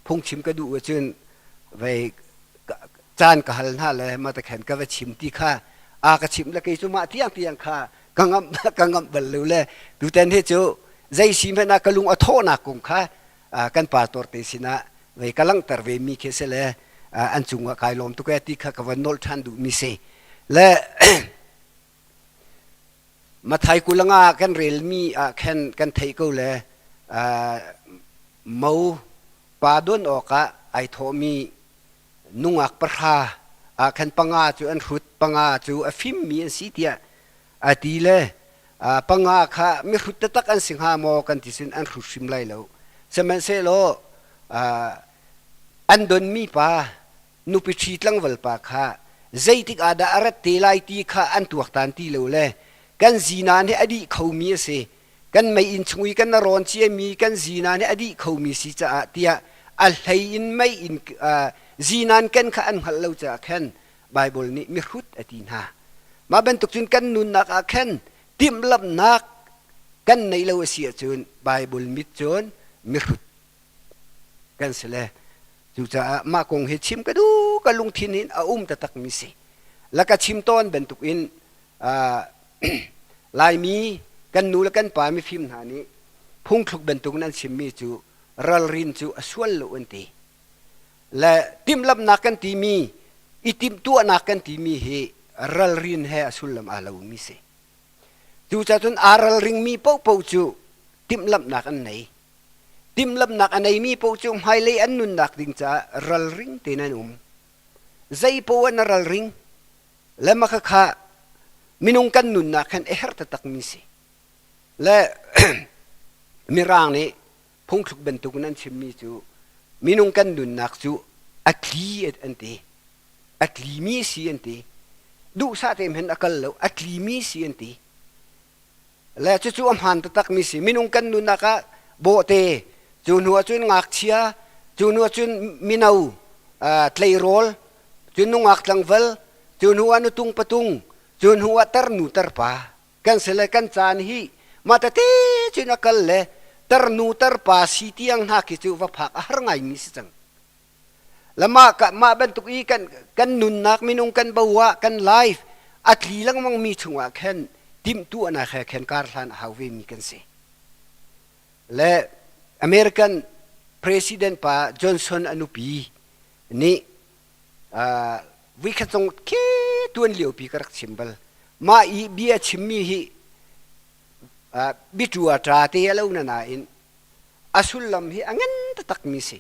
พงชิมกระดูกจนไว้จานกหันหาเลยมาตะแขนกวักชิมที่ข้าอากชิมแล้วเกยจูมาเที่ยงข้ากังบรรลุเลยดูแต่เฮจูใจชิมให้นักลุงอโทนักกุงข้ากันป่าตัวเตสินะไว้กำลังตระเวมีเคสเลยอันจุงว่ากายลมตุกติข้ากับวันโนลทันดูมิเซและมาไทยกุลังอากันเรลมีกันไทยกูเลยมูปาดุนออกไอโทมีนุ่งอักปรากันปังอาจูอันรุดปังอาจูฟิมมีอันสิเตียตีเลยปังอาข้ามีรุดตักอันสิงหามอกันที่สินอันรุดชิมไลแล้วสมัยเซโลอันดนมีป้านุปิชีตลังวัลปาข้าใจติกอาดาอารัตเตลัยตีข้าอันตัวตันตีเลวเลยกันจีนานให้อดีเขามีเสกันไม่อินช่วยกันนรอนเชียมีกันจีนานให้อดีเขามีสิจะเตียอัลไฮอินไม่อินจีนานกันข้าอันหัลเลวจะแค่นไบเบิลนี้มีรุดอดีนามาเป็นตุกจุนกันนุนนักแค่นติมลับนักกันในเลวเสียจุนไบเบิลมิดจุนมิรุดกันเสลจูจะมาคงเห็ดชิมก็ดูก็ลุงทินินตะตักมิสิแล้วก็ชิมต้นเป็นตุกอินลายมีกันนูแล้วกันป่ามีฟิมหานี้พุ่งทุกเป็นตุกนั้นชิมมีจูรัลรินจูสวลลุนตีและติมลับนักกันตีมีอิติมตัวนักกันตีมีเฮรัลรินเฮสุลลัมอาลาวมิสิจูจะจนอารัลริงมีเป้าจูติมลับนักอันไหนติมลับนักอันไหนมีปูจุ่มไฮเลยอันนุนนักดิ่งจะรัลริงตีนันใจปูอันรัลริงและมาข้ามินุงกันนุนนักขันเอฮร์ตตักมิสิและมิรางนี้ พงทุกเป็นตุกนั้นชิมมีจูมีนุ่งกันดุนนักจูอักลีอันเตอักลีมีสีอันเตดูซาเต็มเห็นอักลแล้วอักลีมีสีอันเตและจู่ๆอำหันตักมีสิมินุงกันนุนักะโบเตจูนัวจุนงักเชียจูนัวจุนมินาวทเลโรลจูนุงักลังเวลจูนัวนุตุงปะตุงจูนัวเตอร์นูเตอร์ปากันเสลกันจานฮีมาตะเตจุนักเลเตอร์นูเตอร์ปาสีที่ยังหักจูว่าพักหาไงมีสิจังละมาบรรทุกอีกันนุนักมินุงกันบัวกันไลฟ์อัตลีลังมังมีช่วงแค่ทิมตัวนะแค่แข่งการทานฮาวเวมีกันสิและอเมริกันประธานาธิบดีจอห์นสันอนุปีนี่วิเคราะห์แค่ตัวเลี้ยวปีกระชิมบลมาอีเบียชิมมีฮีบิทัวตราเตียแล้วนั่นอินอสุลลัมฮีอังันตักมีสิ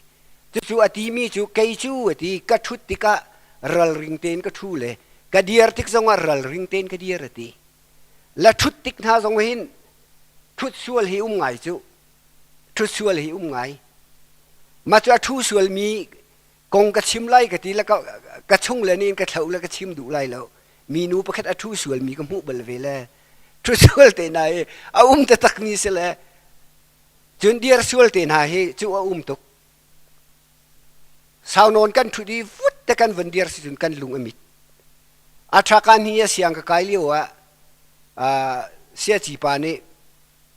จู่ๆอดีมีจู่ไกจู่อดีกัดชุดติกะรัลริงเตนก็ทูเลยกัดเดียร์ติกซงว่ารัลริงเตนกัดเดียร์อดีและชุดติกนาสงหินชุดส่วนหิไงจู่ชุดส่วนหิไงมาจากชุดส่วนมีกงกระชิมไล่กะทีแล้วก็กระชงเลยนี่กระเถาแล้วก็ชิมดูไล่แล้วมีนูประคัดชุดส่วนมีก็มุบลเวลชุดส่วนเตนายเอาแต่ตักมีเสละจนเดียร์ส่วนเตนายจู่เอาตุกสาวนอนกันชุดดีฟุตแต่กันวันเดียร์สิจนกันลุงอมิตอัตราการนี้เสียงกับไกลเลี้ยวเสียจีปานี่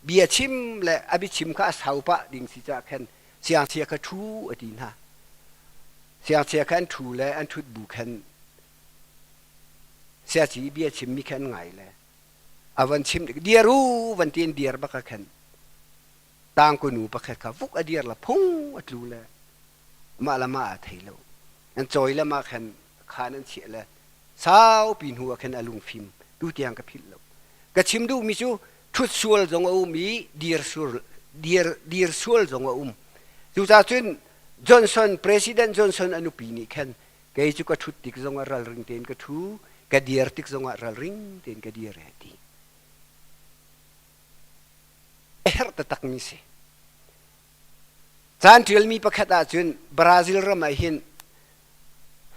เบียชิมและอภิชิมข้าสาวปะดิ่งสิจะแค่เสียงเสียกระทูอดีนะเสียงเสียแค่ทูและอันทุดบุคันเสียจีเบียชิมมีแค่ไงเลยวันชิมเดียรู้วันเตียนเดียร์บักแค่ต่างคนหนูบักแค่ข้าฟุกอเดียร์ละพงอัดรู้เลยมาละมาเทโลอันจอยละมาแค่ขานันเสียเลยสาวปีนหัวแค่อลุงฟิมดูเตียงกับพิลโลกระชิมดูมิจูชุดส่วนจงว่ามีเดียร์ส่วนจงว่าจู่จ้าจุนจอห์นสันประธานาธิบดีจอห์นสันอนุปีนี่แค่แกจู่ก็ชุดติกจงว่ารัลริงเตนก็ทูกระเดียร์ติกจงว่ารัลริงเตนกระเดียร์เหตีเอร์ตตักมิสิจานที่มีประคัตอาจุนบราซิลรำไม่เห็น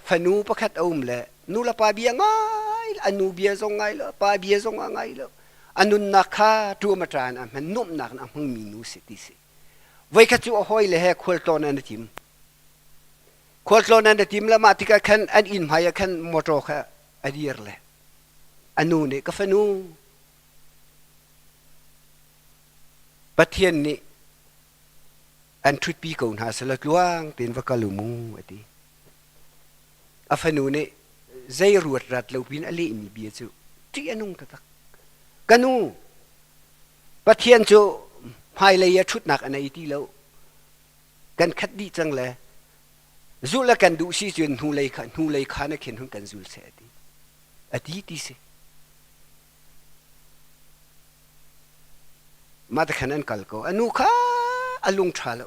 ฟนูประคัตเลยนูละปาเบียงไงอันนูเบียซงไงละปาเบียซงไงละอันนุนนักข้าตัวมาจานมันนุ่มนักนะมึงมีนูสิติสิไว้ข้าจู่ห้อยเลยควอลตอนนั้นทีมควอลตอนนั้นทีมละมาติกาขันอันอินหมายขันมอโตค่ะอดีร์เลยอันนูนี่ก็ฟนูประเทศนี้อันทุดปีก่อนหาสลักลวงเป็นวักลุมูอดีอัฟนูนี่ใจรวดรัดเราพินอะไรมีเบียจูที่อนุงตักกันนูประเทศจูภายเลยชุดหนักอันไหนที่เรากันคัดดีจังเลยจูละกันดูสิจนหูเลยขานะเข็นหุ่นกันจูเสียดีอดีตสิมาแต่ขนาดกัลโกอนุข้าอลุงชาล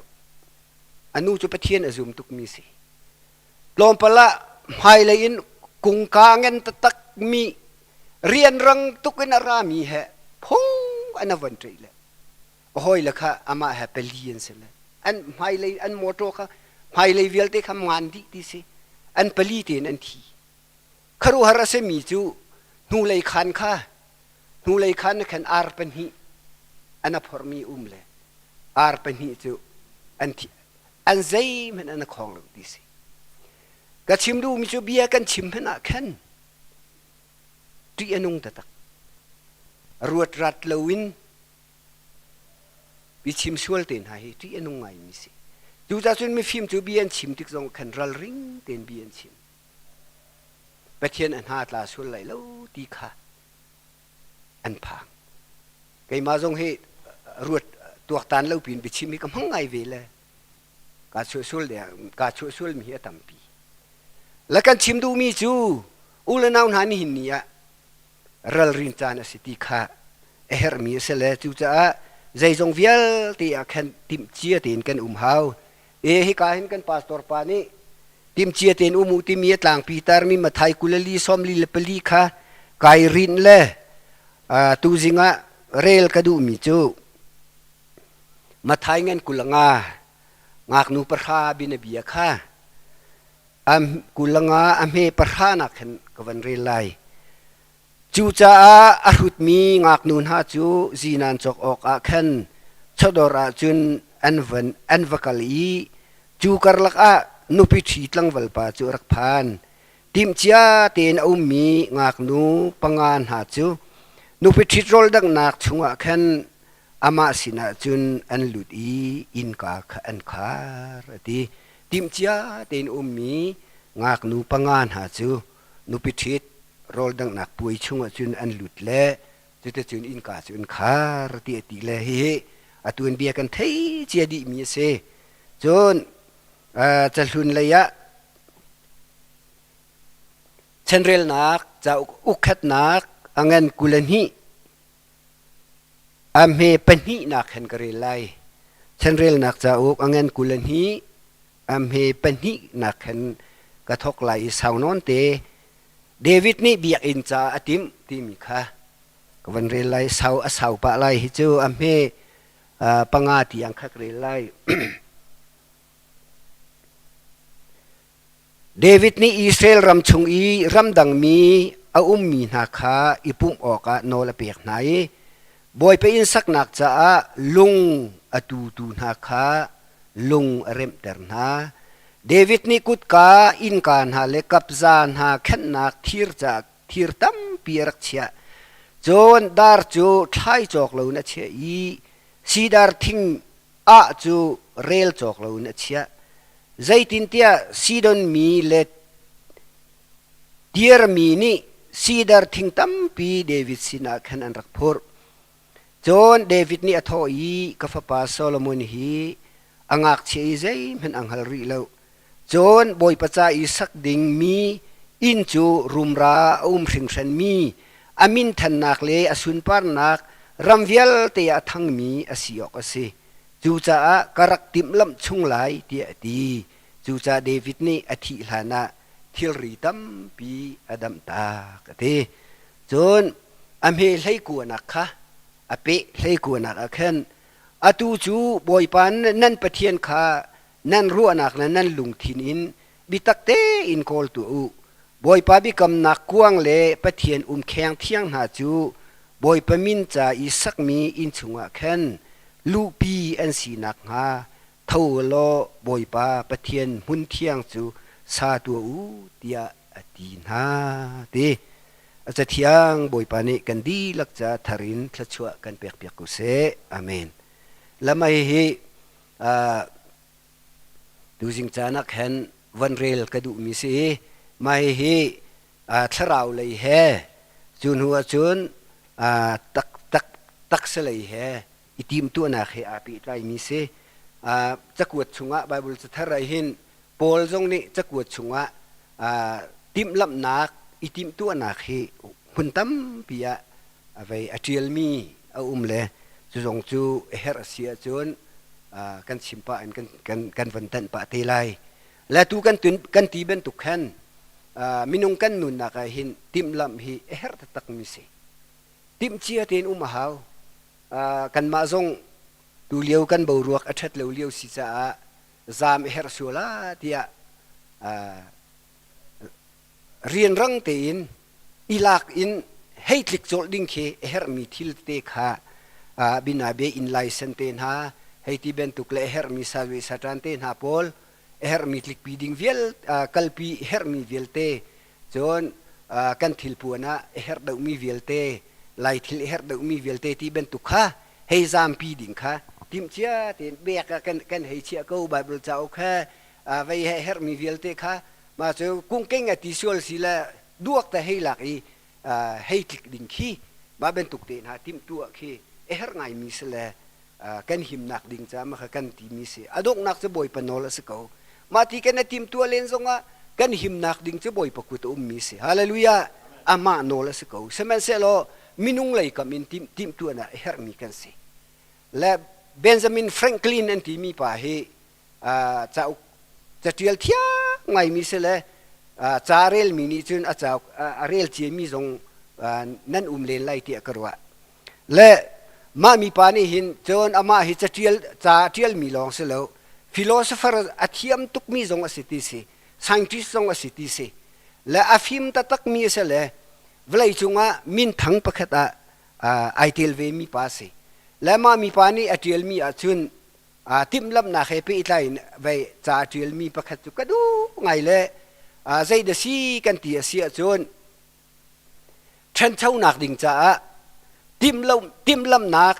อนุจะประเทศอซุมตุกมีสิลมปละภายเลยนกุงกาเงินตักมีเรียนรังตุกินารามีเหพงอันวันใจเลยโอ้ยละค่ะอามาเหเปลี่ยนเสียเลยอันภายเลยอันมอโตค่ะภายเลยเวลเตคำงานดีสิอันเปลี่ยนอันทีคารุฮาราเซมีจูนูเลยขันค่ะนูเลยขันขันอาร์เป็นฮีอันนับพอมีเลยอาร์เป็นฮีจูอันที่อันใจมันอันของเราดีสิก็ชิมดูมิจูเบียกันชิมพนักขันที่อนุงตักรวดรัดลวินวิชิมสวลเต็นหายที่อนุงไงมิสิดูจากส่วนมีฟิล์มจูเบียนชิมที่ตรงขันรัลริงเต็นเบียนชิมประเทศอันหาตลาสวลไหลแล้วตีขาอันพังไก่มาทรงให้รวดตัวตันแล้วปีนไปชิมมีกำลังไงเวลกาช่วยสวลเดียกาช่วยสวลมีตั้มปีแล้วกันชิมดูมีจูอุลนาวนานี่หินนี่รัลรินจานสิติขาเอร์มีเสลจูจ้าใจจงเวียลที่อาคันติมเชียตินกันหาวฮิกาเห็นกันพาสตอร์ปานี่ติมเชียตินมุติมีตลางปีตาร์มีมาไทยกุลลีซอมลีเลปลีค่ะไกรินเล่ตูจิงะเรลกระดูมีจู มาไทยเงินกุลงางากนูประชาบินเบียค่ะกุลงาเฮประชานักเห็นกวันเรลัยจูจ้าอารุดมีงากนูนหาจูจีนันจกออกอาขันชดราจุนอันวกลีจูกรลักนุปิชีตลังวัลปาจูรักพานติมเจียเตนอุมีงากนูปังงานหาจูนุปิชิตรอลดังนักชงอาขันอามาสินาจุนอันลุดอินกาขอันคาร์ดีติมเจียเตนอุมีงากนูปังงานหาจูนุปิชิตรอลดังนักปุยชงอาจุนอันลุดเละจุดจุนอินกาจุนคาร์ดีติเละเฮอตุนเบียกันเทเจียดีมีเซจนจะลุนเลยะเชนเรลนักจะอุคัดนักอังเงินกุลนีอเมเป็นนีนักเห็นกระเรลัยเชนเรลนักจะอุกอังเงินกุลนีอเมเป็นนีนักเห็นกระทกไหลสาวนอนเตเดวิดนี่เบียกอินจ่าอติมที่มีค่ะกวันเรลัยสาวปะไหลฮิจูอเมปังอาที่ยังคักเรลัยเดวิดนี่อิสราเอลรำชงรำดังมีอามีนาคาอิปุ่มออกโนละเปียกไหนบ่อยไปอินสักนักจะลุงอตูนาคาลุงเร็มเตอร์นาเดวิดนี่กุดกาอินการหาเลกับจานหาขันนักทีร์ตั้มปีรักเชียจนดาร์จูไทยจอกเหล่านั้นเชียสีดาร์ทิ้งจูเรลจอกเหล่านั้นเชียใจตินเตียซีดอนมีเล็ดเดียร์มีนี่ซีดาร์ทิ้งตั้มปีเดวิดสินาขันอันรักพอร์จนเดวิดนี่อทอยกับฟ้าป่าโซโลมอนฮีอังอักเชยใจมันอังฮัลรีเลวจนบอยปัจจัยสักดิ่งมีอินจูรุมราสิงชันมีอามินทันนักเลอสุนปารนักรำเวลเตียทั้งมีอสิยกเสจูจ่ากรักติมลำชุงไหลเตียดีจูจ่าเดวิดนี่อธิลานะทิลรีตัมปีอดัมตากเตจนอเมลให้กวนนักค่ะอเปให้กวนนักขันอตูจูบอยปานนั่นปะเทียนขานั่นรัวนักนั่นลุงทินอินบิตักเตอินโคลตัวบอยปาบิกำนักกวางเลปะเทียนแข็งเที่ยงหาจูบอยปะมินจ่าอิสักมีอินชุงขันลูปีอันสีนักหาเท่าโลบอยปาปะเทียนหุ่นเที่ยงจูซาตัวเตียอดีนาเตอาจจะเที่ยงบอยปานี่กันดีลักจะทารินทะชัวกันเปียกกุเสอาเมนและไม่ให้ดูสิงจานักเห็นวันเรลกระดูมิสีไม่ให้ทราวเลยแฮจุนหัวจุนตักสเลยแฮอิติมตัวนักเฮอาปิไรมิสีจะกวดชงะไบเบิลจะทารหินโปลจงนี้จะกวดชงะติมลำนักอิติมตัวนักเฮหุ่นตั้มปียไปอจิลมีเอาเลยจุจงจูเฮรัสเซียจนกันชิมปะกันวันตันปะเทไลและตูกันตีเป็นตุกขันมินุงกันนุนนักหินติมลำฮีเฮรัตตักมิเซติมเชียเทนหาวกันมาจงดูเลี้ยวกันบ่รวกอัดเลี้ยวสิจ้าจามเฮรัสโซลาเตียเรียนรังเตีนอิลักอินให้คลิกโจลดิ้งเคเฮรมีทิลเตค่ะบินาเบอินไลเซนเตนฮาให้ที่เป็นตุกเลเฮรมีซาเวสตรันเตนฮาพอลเฮรมีคลิกปีดิ้งเวลคัลปีเฮรมีเวลเตจนกันทิลปัวนะเฮรดาวมีเวลเตไลทิลเฮรดาวมีเวลเตที่เป็นตุกค่ะให้จามปีดิ้งค่ะทีมเชียเตนเบียกกันให้เชียกูไบเบิลเจ้าค่ะไว้เฮรมีเวลเตค่ะมาเจอกุ้งเก่งติส่วนสิละดวกแต่ให้หลักให้คลิกดิ้งขี้มาเป็นตุกเตนฮาทีมตัวขี้เฮรไงมีสละกันหิมนักดิ่งจ้ามากันทีมีเสียอดกนักจะบ่อยปนอละสกาวมาที่กันทีมตัวเล่นซงกันหิมนักดิ่งจะบ่อยปกุตมีเสียฮาเลลูยาอามาโนละสกาวเสมันเสลอมินุงเลยกับมินทีมตัวน่ะเฮรมีกันเสียและเบนจามินแฟรงคลินอันที่มีป่าเฮจะเทียลเทียไงมีเสียเลยจาเรลมินิจุนอาจารย์เรลเจียมีซงนั่นเลนไล่เตียกระวะและ มามีปานี่หินจนอามาหิจะเทียลมีลองเสลวฟิโลโซเฟอร์อาเทียมตุกมีจงอสิติสิไซน์ติสจงอสิติสิและอาฟิมตักมีเสลเวลาจุงะมินทั้งประคตไอเทลเวมีปาสิและมามีปานี่อาเทียลมีอาจุนทิมลำนาเขปีไลน์ไว้จ่าอาเทียลมีประคตจุกดูไงเลยใจเดซีกันตีเสียจนฉันเช่าหนักดิ่งจ้าติมลำนัก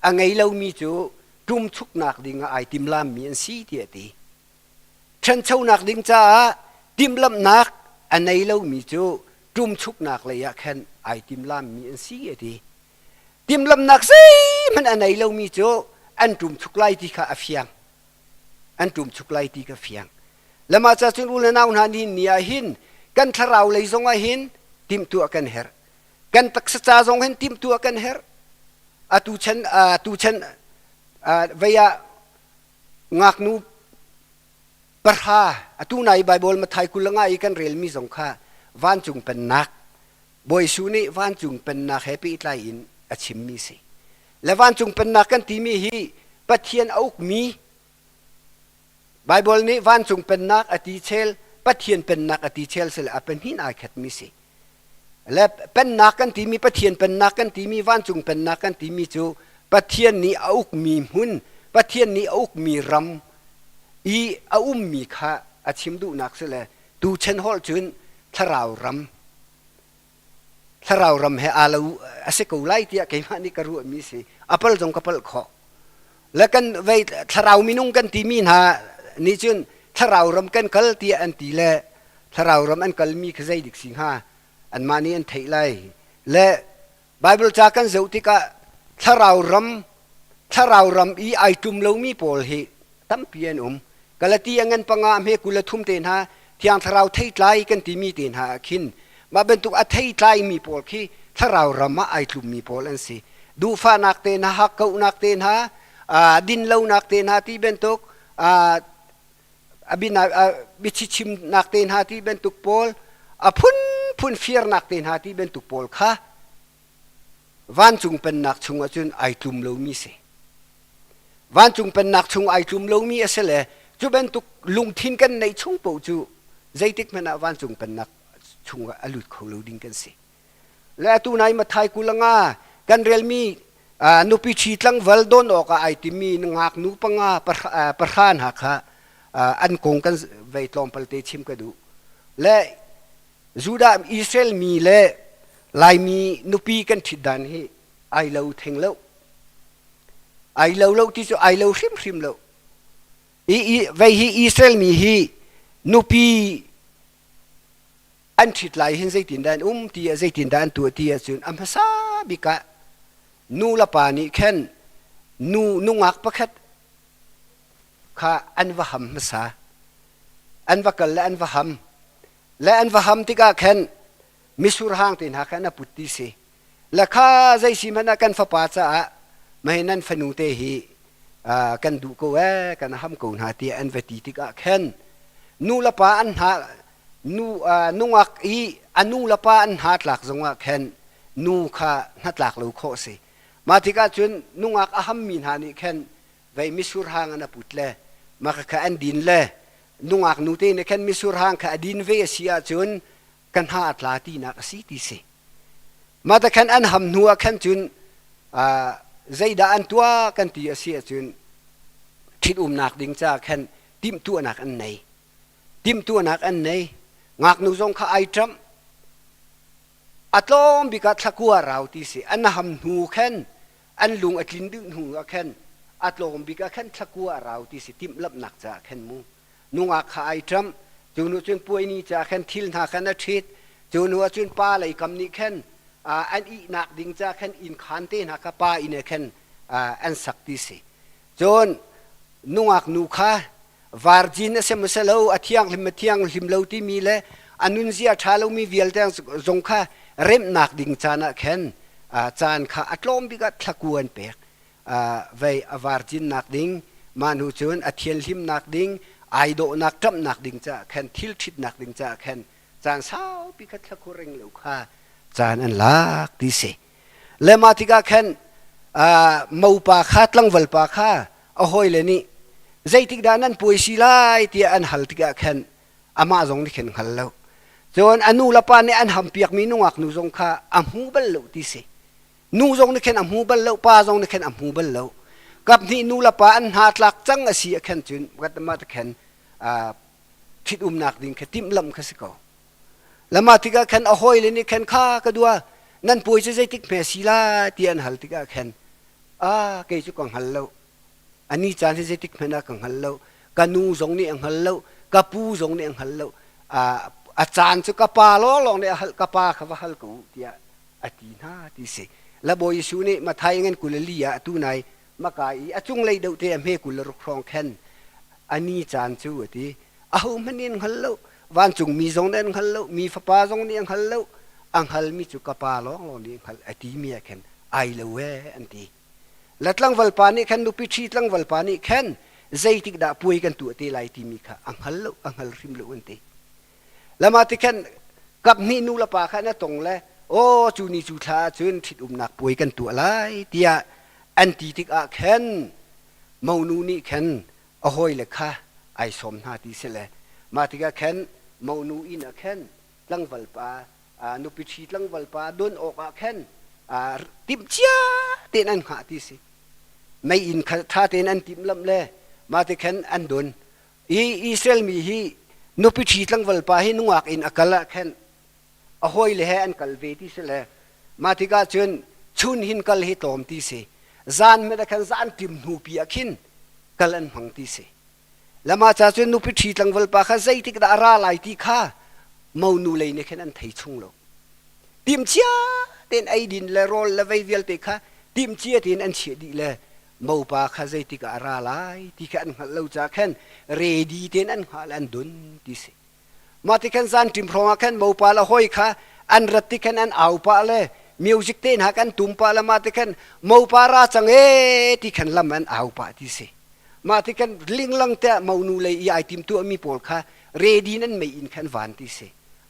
อังไงเรามีจูรุมชุกหนักดิ่งไอติมลำมีอันซีเดียดีฉันเช่าหนักดิ่งจ้าติมลำนักอันไงเรามีจูรุมชุกหนักเลยอะแค่ไอติมลำมีอันซีเดียติมลำนักสิมันอันไงเรามีจูอันรุมชุกไล่ที่ข้าเฟียงอันรุมชุกไล่ที่ข้าเฟียงแล้วมาจากจุนอุลนาอุนานินเนี่ยหินกันทราวเลยทรงหินติมตัวกันเฮรกันตักษาทรงหินติมตัวกันเฮรตูฉันเวียงักนูปะฮาตูนายไบเบิลมาไทยกุลงายกันเรียลมีสงข้าวันจุงเป็นนักบอยสูนี่วันจุงเป็นนักแฮปปี้ไลน์อินอชิมมีสิและวันจุงเป็นนักกันที่มีฮีปะเทียนเอามีไบเบิลนี้วันจุงเป็นนักอติเชลปะเทียนเป็นนักอติเชลเสลอเป็นหินอาเขตมีสิและเป็นนักกันที่มีปะเทียนเป็นนักกันที่มีวันจุงเป็นนักกันที่มีจูปะเทียนนี้เอามีหุ่นปะเทียนนี้เอามีรำอีเอามีข้าอาชิมดูนักเสลดูเช่นฮอลจุนทาราวรำเฮอาลูอาศัยกูไล่ที่เกี่ยมันนี่กระรู้มีสิอัปเปิลจงกับเปิลขอแล้วกันไว้ทาราวมินุงกันที่มีนะนี่จุนทาราวรำกันกัลที่อันที่เล่ทาราวรำอันกัลมีขใจดิกสิงหาอันมานี่อันไทยไลและไบเบิลจากกันเจ้าที่กะทาราวรำอีไอตุมเลวมีโพลเฮตั้มเพียนกัลที่ยังเงินปังอาเมกุลทุ่มเตนหาที่อังทาราวไทยไลกันที่มีเตนหาขินมาเป็นตุกอัไทยไลมีโพลที่ทาราวรำมาไอตุมมีโพลอันสิดูฟ้านักเตนหาฮักเกานักเตนหาดินเลวนักเตนหาที่เป็นตุกบิชิมนักเตนหาที่เป็นตุกโพลพุนเฟียร์นักเตนหาที่เป็นตุกโพลค่ะวันจุงเป็นนักชุงจุนไอตุมเลวมีสิวันจุงเป็นนักชุงไอตุมเลวมีเสลจูเป็นตุกลุงทินกันในชุงปูจูใจติกมันวันจุงเป็นนักชุงอลุดเขาเลวดิ้งกันสิและตัวนายมาไทยกุลงากันเรียลมีนุปิชีตลังวัลดอนออกไอติมีนักนุปังาประธานหักอันคงกันไว้ตอมพัลเตชิมกันดูและจูดาอิสราเอลมีและลายมีนุปีกันทิดดันให้ไอเลวเทงเลวไอเลวที่จะไอเลวริมเลวไว้ให้อิสราเอลมีให้นุปีอันทิดลายเห็นใจตินดันที่ใจตินดันตัวที่จุนอัมพสาบิกะนูละปานี่แค่นูงักประคัดข้าอันวะฮัมมาซาอันวะกัลและอันวะฮัมที่ก็แค่มิสุรหางตินหากันพุทธิสิและข้าใจสิมันกันฟ้าป่าจ้าไม่นั้นฟนุเตหีกันดูกูกันห้ามกูหาที่อันวะตีที่ก็แค่นูละปาอันหานูงักอันนูละปาอันหาหลักจงว่าแค่นูข้านัดหลักเราโคสิมาที่ก็จนนูงักอาหัมมินหานี่แค่ไว้มิสุรหางอันพุทธเลยมาข้าอันดินเลยนุ่งอักนุเตนแค่มิสุรหางข้าดินเวเสียจนกันหาอัตลาตีนักสิติเสมาแต่แค่อันหำนัวแค่จนใจด่าอันตัวกันตีเสียจนทิดนักดิ่งจ้าแค่ติมตัวนักอันไหนงักนุจงข้าไอทรัมอัตลอมบิกัดสักวัวเราติเสอันหำนัวแค่อันลุงอัตลินดึงหัวแค่อัตลอมบิกัดแค่สักวัวเราติเสติมลับหนักจ้าแค่มูนุ่งอาขายทรัมจูนุจนป่วยนี่จะแค่ทิลนาแค่นาทิดจูนุจนป้าเลยคำนี้แค่อันอีนักดิ่งจะแค่อินขันเตนักป้าอินแค่อันสักทีสิจนนุ่งอานุข้าวาร์จินเสมสเลวอธิยังลิมเลวที่มีเลยอันนุนเสียชาเลวมีวิลเตงจงข้าเริ่มนักดิ่งจานะแค่จานข้าอัตลอมบิกัดทักวนเปกไว้วาร์จินนักดิ่งมานุจนอธิยังลิมนักดิ่งไอโดนักจำนักดิ่งจ้าแค่ทิลทิดนักดิ่งจ้าแค่จานสาวพิกัดทักเร่งเหลวข้าจานอันลักที่เสและมาที่ก็แค่ mau pa kha tlang wal pa kha a hoi le ni zaitik da nan pui si lai ti an hal tika khen ama zong ni khen hal lo chon anu la pa ne an ham piak mi nuak nu zong kha amhu bal lo ti se nu zong ni khen amhu bal lo pa zong ni khen amhu bal lo kap ni nu la pa an ha tlak chang a si a khen chun gat ma ta khen thit nak ding khatim lam khasiko lama tika khen a hoi le ni khen kha ka dua nan pui se zaitik me si la ti an hal tika khen ke chu kang hal lo ani chan se zaitik me na kang hal lo ka nu zong ni ang hal lo ka pu zong ni ang hal lo a chan chu ka pa lo long ne hal ka pa kha wa hal ko tia ati na ti se la boy su ni ma thai ngen kulalia tu nai ma kai a chung lei deu te me kul ro krong khen ani chan chu ati a hu manin hal lo wan chung mi zong den hal lo mi fa pa zong ni ang hal lo ang hal mi chu ka pa lo long ni hal ati mi a khen ai lo we anti latlang wal pa ni khen nu pi thi tlang wal pa ni khen zaitik da pui kan tu te lai ti mi kha ang hal rim lo anti lama ti khen kap ni nu la pa kha na tong le o chu ni chu tha chun thit nak pui kan tu lai tia anti tik a khen mau nu ni khen a hoi le kha ai som na ti se le ma ti ka khen mau nu in a khen tlang wal pa nu pi thi tlang wal pa don ok a khen tim chia ten an kha ti se mai in kha tha ten an tim lam le ma ti khen an don Israel mi hi nu pi thi tlang wal pa hi nuak in akala khen a hoi le he an kal ve ti se le ma ti ka chun hin kal hi tom ti se zan me da khan zan tim nu pi akhin kal an hang ti se lama cha chun nu pi thi tlang wal pa kha zai tik da ra lai ti kha mau nu le ne khen an thei chung lo tim chia ten ai din le rol le vai vial te kha tim chia tin an chia di le mau pa kha zai tik a ra lai ti khan lo cha khen ready ten an hal an dun ti se ma ti khan zan tim phrong khan mau pa la hoi kha an rat ti khan an au pa le music ten ha kan tum pa la ma ti khan mau pa ra chang ti khan lam an au pa ti se ma ti khan ling lang te mau nu le i ai tim tu mi pol kha ready nan me in khan van ti se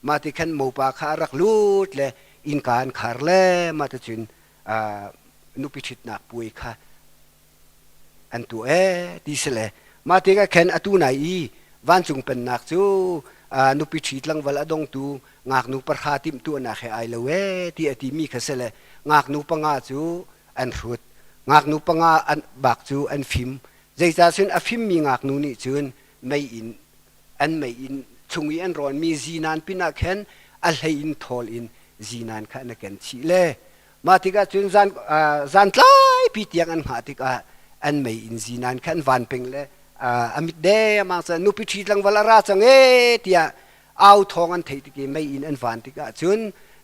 ma ti khan mau pa kha rak lut le in kan khar le ma ta chun nu pi thit nak pui kha an tu ti se le ma ti ka khen atu nai i van chung pen nak chu nu pi thit lang wal adong tu ngak nu par kha tim tu na khe ai lo we ti ati mi kha se le ngak nu pa nga chu an rut ngak nu pa nga an bak chu an phim zai cha sun a phim mi ngak nu ni chun mai in chungi an ron mi zinan pina khen a hlei in thol in zinan kha na ken chi le ma ti ka chun zan tlai pi tiang an ha ti ka an mai in zinan khan van peng le amit de ma sa nu pi thi tlang wala ra chang tia au thong an thei ti ke mai in an van ti ka chun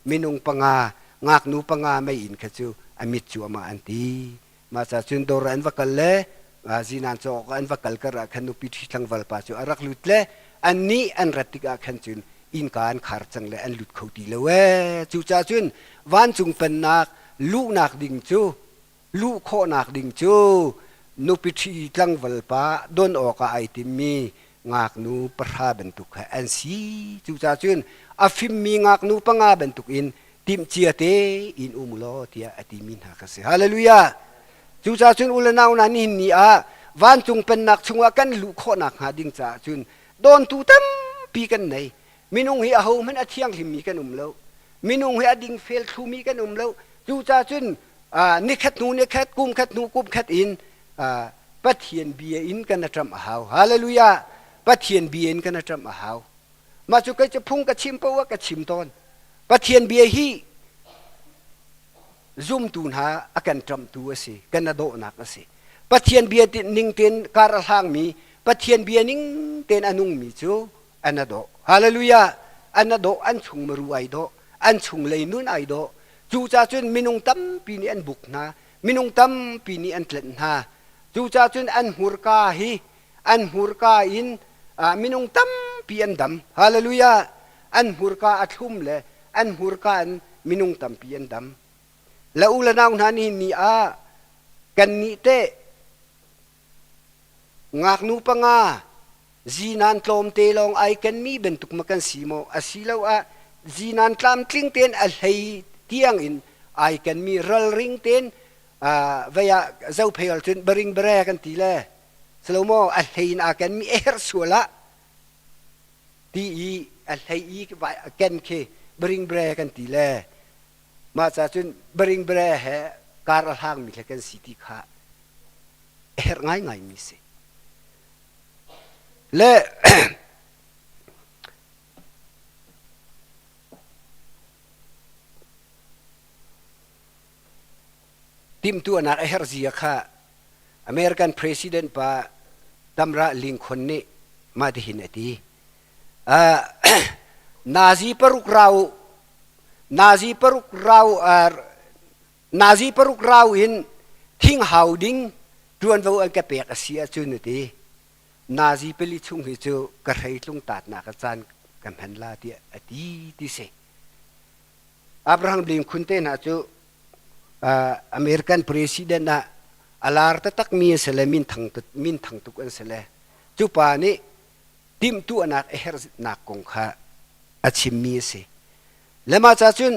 minung panga ngak nu panga mai in kha chu amit chu ma an ti ma sa chun dor an vakal le zinan cho an vakal ka ra khan nu pi thi tlang wal pa chu arak lut le an ni an ratika khan chun in kan khar chang le an lut khoti le we chu cha chun van chung pen nak lu nak ding chu lu kho nak ding chu nu pi thi tlang wal pa don o ka ai ti mi ngak nu pra ben tu kha an si chu cha chun a phim mi ngak nu pa nga ben tu in tim chia te in umulo tia ati min ha ka se hallelujah chu cha chun ulana una ni a van chung pen nak chunga kan lu kho nak ha ding cha chun don tu tam pi kan nei minung hi a ho man a thiang him mi kan lo minung hi a ding fel thu mi kan lo chu cha chun ni khat kum khat in pathian bia in kan atram a hau hallelujah pathian bia in kan atram a hau ma chu kai cha phung ka chim pawa ka chim ton pathian bia hi zoom tun ha akan tram tu ase kan do nak ase pathian bia ning ten kar hang mi pathian bia ning ten anung mi chu anado hallelujah anado an chung maru ai do an chung lei nun ai do chu cha chun minung tam pi ni an buk na minung tam pi ni an tlen ha chu cha chun an hurka hi an hurka in minung tam pi an dam hallelujah an hurka athum le an hurka an minung tam pi an dam la ula naun hani ni a kan ni te ngak nu pa nga zinan tlom te long ai kan mi bentuk makan simo asilaw a zinan tlam tling ten a hlei tiang in ai kan mi ral ring ten เวียเจ้าเพลจนบริงเบรกันทีเลยสโลโมอัลเฮนอากันมีสัวละที่อัลเฮอีกันเคบริงเบรกันทีเลยมาจากจนบริงเบรเหการทางมีแค่กันสิทธิขาง่ายมีสิและ ทีมตัวนักเฮอร์ซีค่ะอเมริกันประธานาธิบดีป้าดัมราลิงคอนนี่มาที่หินตีนาซีปรุกเราอินทิ้งหาวดิ้งดวนวัวอันกระเปียกเสียจุนตีนาซีเปลิชุงหิจูกระไรลุงตัดนักจานกันพันลาที่อดีที่เสอับราฮัมลิงคอนเตน่าจูอเมริกันประธานาธิบดีอาลาร์ตตักมีเสลมินทั้งตุกันเสลจุปานี้ทีมตัวนักเฮร์นักกงข้าอาชิมมีเสและมาจากจุน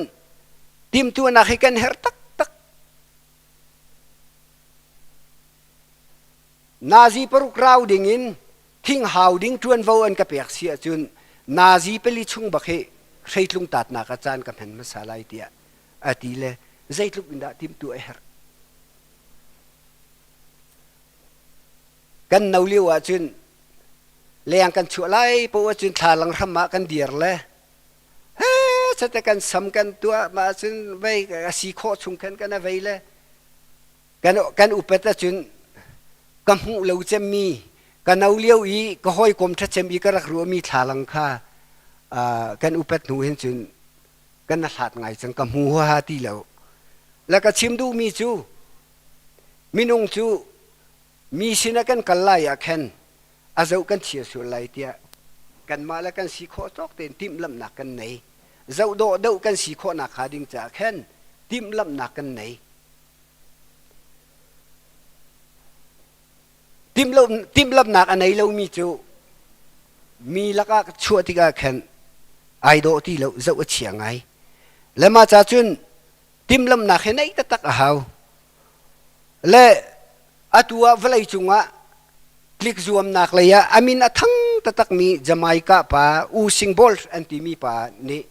ทีมตัวนักให้กันเฮร์ตักนาซีปรุกราวดิ่งินทิ้งหาวดิ่งจวนวัวอันกับเปียกเสียจุนนาซีเปลิชุงบักเฮใช้ลุงตัดนักอาจารย์กับเห็นมาสาลายเดียอาทิเลใจลุกอินดาทีมตัวเฮร์กันนาเลียวจุนเลี้ยงกันชั่วไล่เพราะว่าจุนทาลังรำมากันเดียร์เลยเฮ้จะแต่กันสำกันตัวมาจุนไว้สีโคชุงกันนะไว้เลยกันอุปถัมภ์จุนกำหูเหลวจะมีกันนาเลียวอีก็ห้อยกลมทัดเจมีก็รักรัวมีทาลังค่ากันอุปถัมภ์หนูเห็นจุนกันน่าหัดไงจังกำหูหัวหาที่เหลวแล้วก็ชิมดูมีจูมีนงจูมีสินะกันกันไล่อะแค่นอาเจ้ากันเชียร์สุดไล่เดียกันมาแล้วกันสีโคตอกเต็นทิมลำหนักกันไหนเจ้าโดดกันสีโคหนักขาดิ่งจากแค่นทิมลำหนักกันไหนทิมลำหนักอันไหนเรามีจูมีแล้วก็ชัวที่ก็แค่นไอโดที่เราเจ้าเฉียงไงแล้วมาจากจุนทิมลำหนักเห็นไหนตักเอาและอัตัวเวลาจุงะคลิกรวมนักเลยอามินทั้งตักมีจามิกาป้าอูซิงบอลอันที่มีป้านี่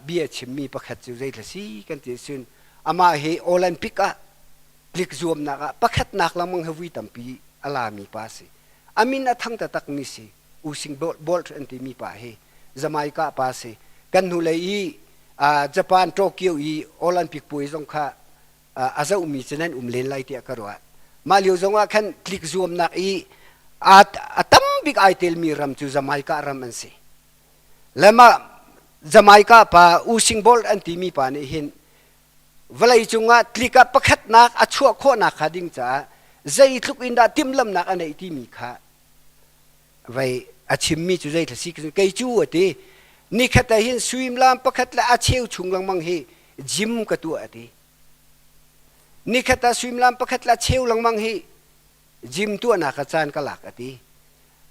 เบียชิมมีประคัตจุใจละสิกันที่สุนอามาเฮโอลิมปิกะคลิกรวมนักประคัตนักละมังเฮวิตัมปีอาลามีป้าสิอามินทั้งตักมีสิอูซิงบอลอันที่มีป้าเฮจามิกาป้าสิกันหูเลยญี่ปุ่นโตเกียวโอลิมปิกปุยสงข้าอาจจะมีเช่นนั้นเลนไล่ที่กระโดดมาเลี้ยวจงว่าขันคลิกซูมนักตั้มบิ๊กไอเทลมีรำจูจามิการำมันสิแล้วมาจามิกาป้าอูซิงบอลอันที่มีป้านี่เห็นเวลาจงว่าคลิกประคัดนักชั่วโคนักขาดิ่งจ้าใจทุกอินดาทิมลำนักอันไหนที่มีข้าไว้อาชิมมีจูใจที่สิกจูที่นี่ขัดแต่เห็นสวิมลำประคัดและอาเชียวชุงลังมังเฮจิมกตัวที่นี่ขัดแต่สวิมลำประคัดและเชียวลังมังเฮจิมตัวนักอาจารย์ก็หลักที่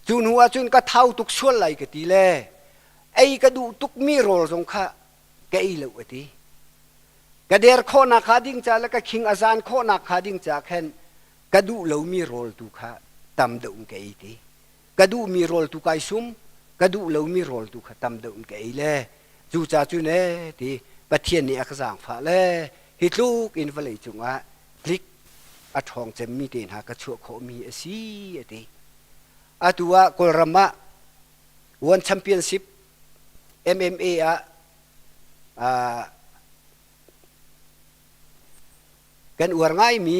จุนหัวจุนก็เท้าตุกส่วนไหลกันทีเล่ไอ้กระดูตุกมีโรลสงข้าแกอีเหลวที่กระเดียร์โคนักขาดิ่งจ้าแล้วก็คิงอาจารย์โคนักขาดิ่งจ้าแค่นกระดูเหลวมีโรลตุข้าตำเดิมแกอีที่กระดูมีโรลตุกไอซุมกระดูเหลวมีโรลตุข้าตำเดิมแกอีเล่จูจ่าจุนเอที่ประเทศนี้อักษรฟ้าเล่ฮิตลูกอินฟลูจงว่าคลิกอัดห้องจะมีเดินหากระชัวโคมีสิที่อัตัวกอลรามาวันแชมเปี้ยนชิพ MMA กันอวดง่ายมี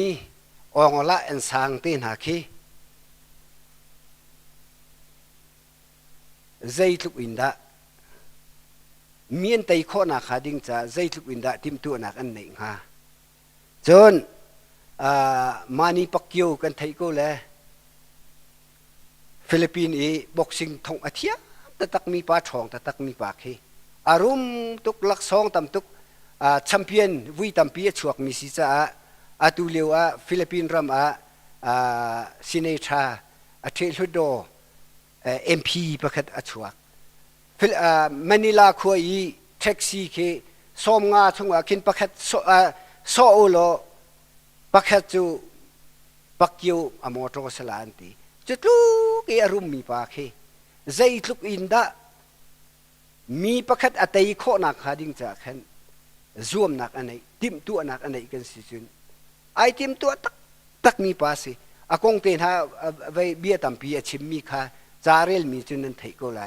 องละอันสางเต้นหาคีใจทุกอินดาเมียนไตโคนักขาดิ่งจ้าใจทุกอินดาทิมตัวนักอันหนึ่งฮะจนมานีปักกิวกันไทยก็เลยฟิลิปปินส์บ็อกซิ่งทงอาทิตย์ตักมีป้าทองตักมีป้าคีอารมณ์ตุกลักซองตำตุกแชมเปี้ยนวิตัมปีชวกมิสิจ้าอาตุเลียวฟิลิปปินส์รำซินเนชาเทลโดMP ประคัดชวกมะนิลาคุยแท็กซี่เคสอมงาชงว่าคินประคัดโซโอโล ปักแค่จูปักยิวอมอโตสลานตีจุดลูกเอรุมมีปากเฮใจลุกอินดามีปักแค่อัตย์โคนักหาดิ้งจากขันzoomนักอันไหนติมตัวนักอันไหนกันสิจุนไอติมตัวตักมีปาสิอากงเตนฮะไว้เบียตัมปีชิมมีค่ะจาเรลมีจุนนั้นไทยก็ไหล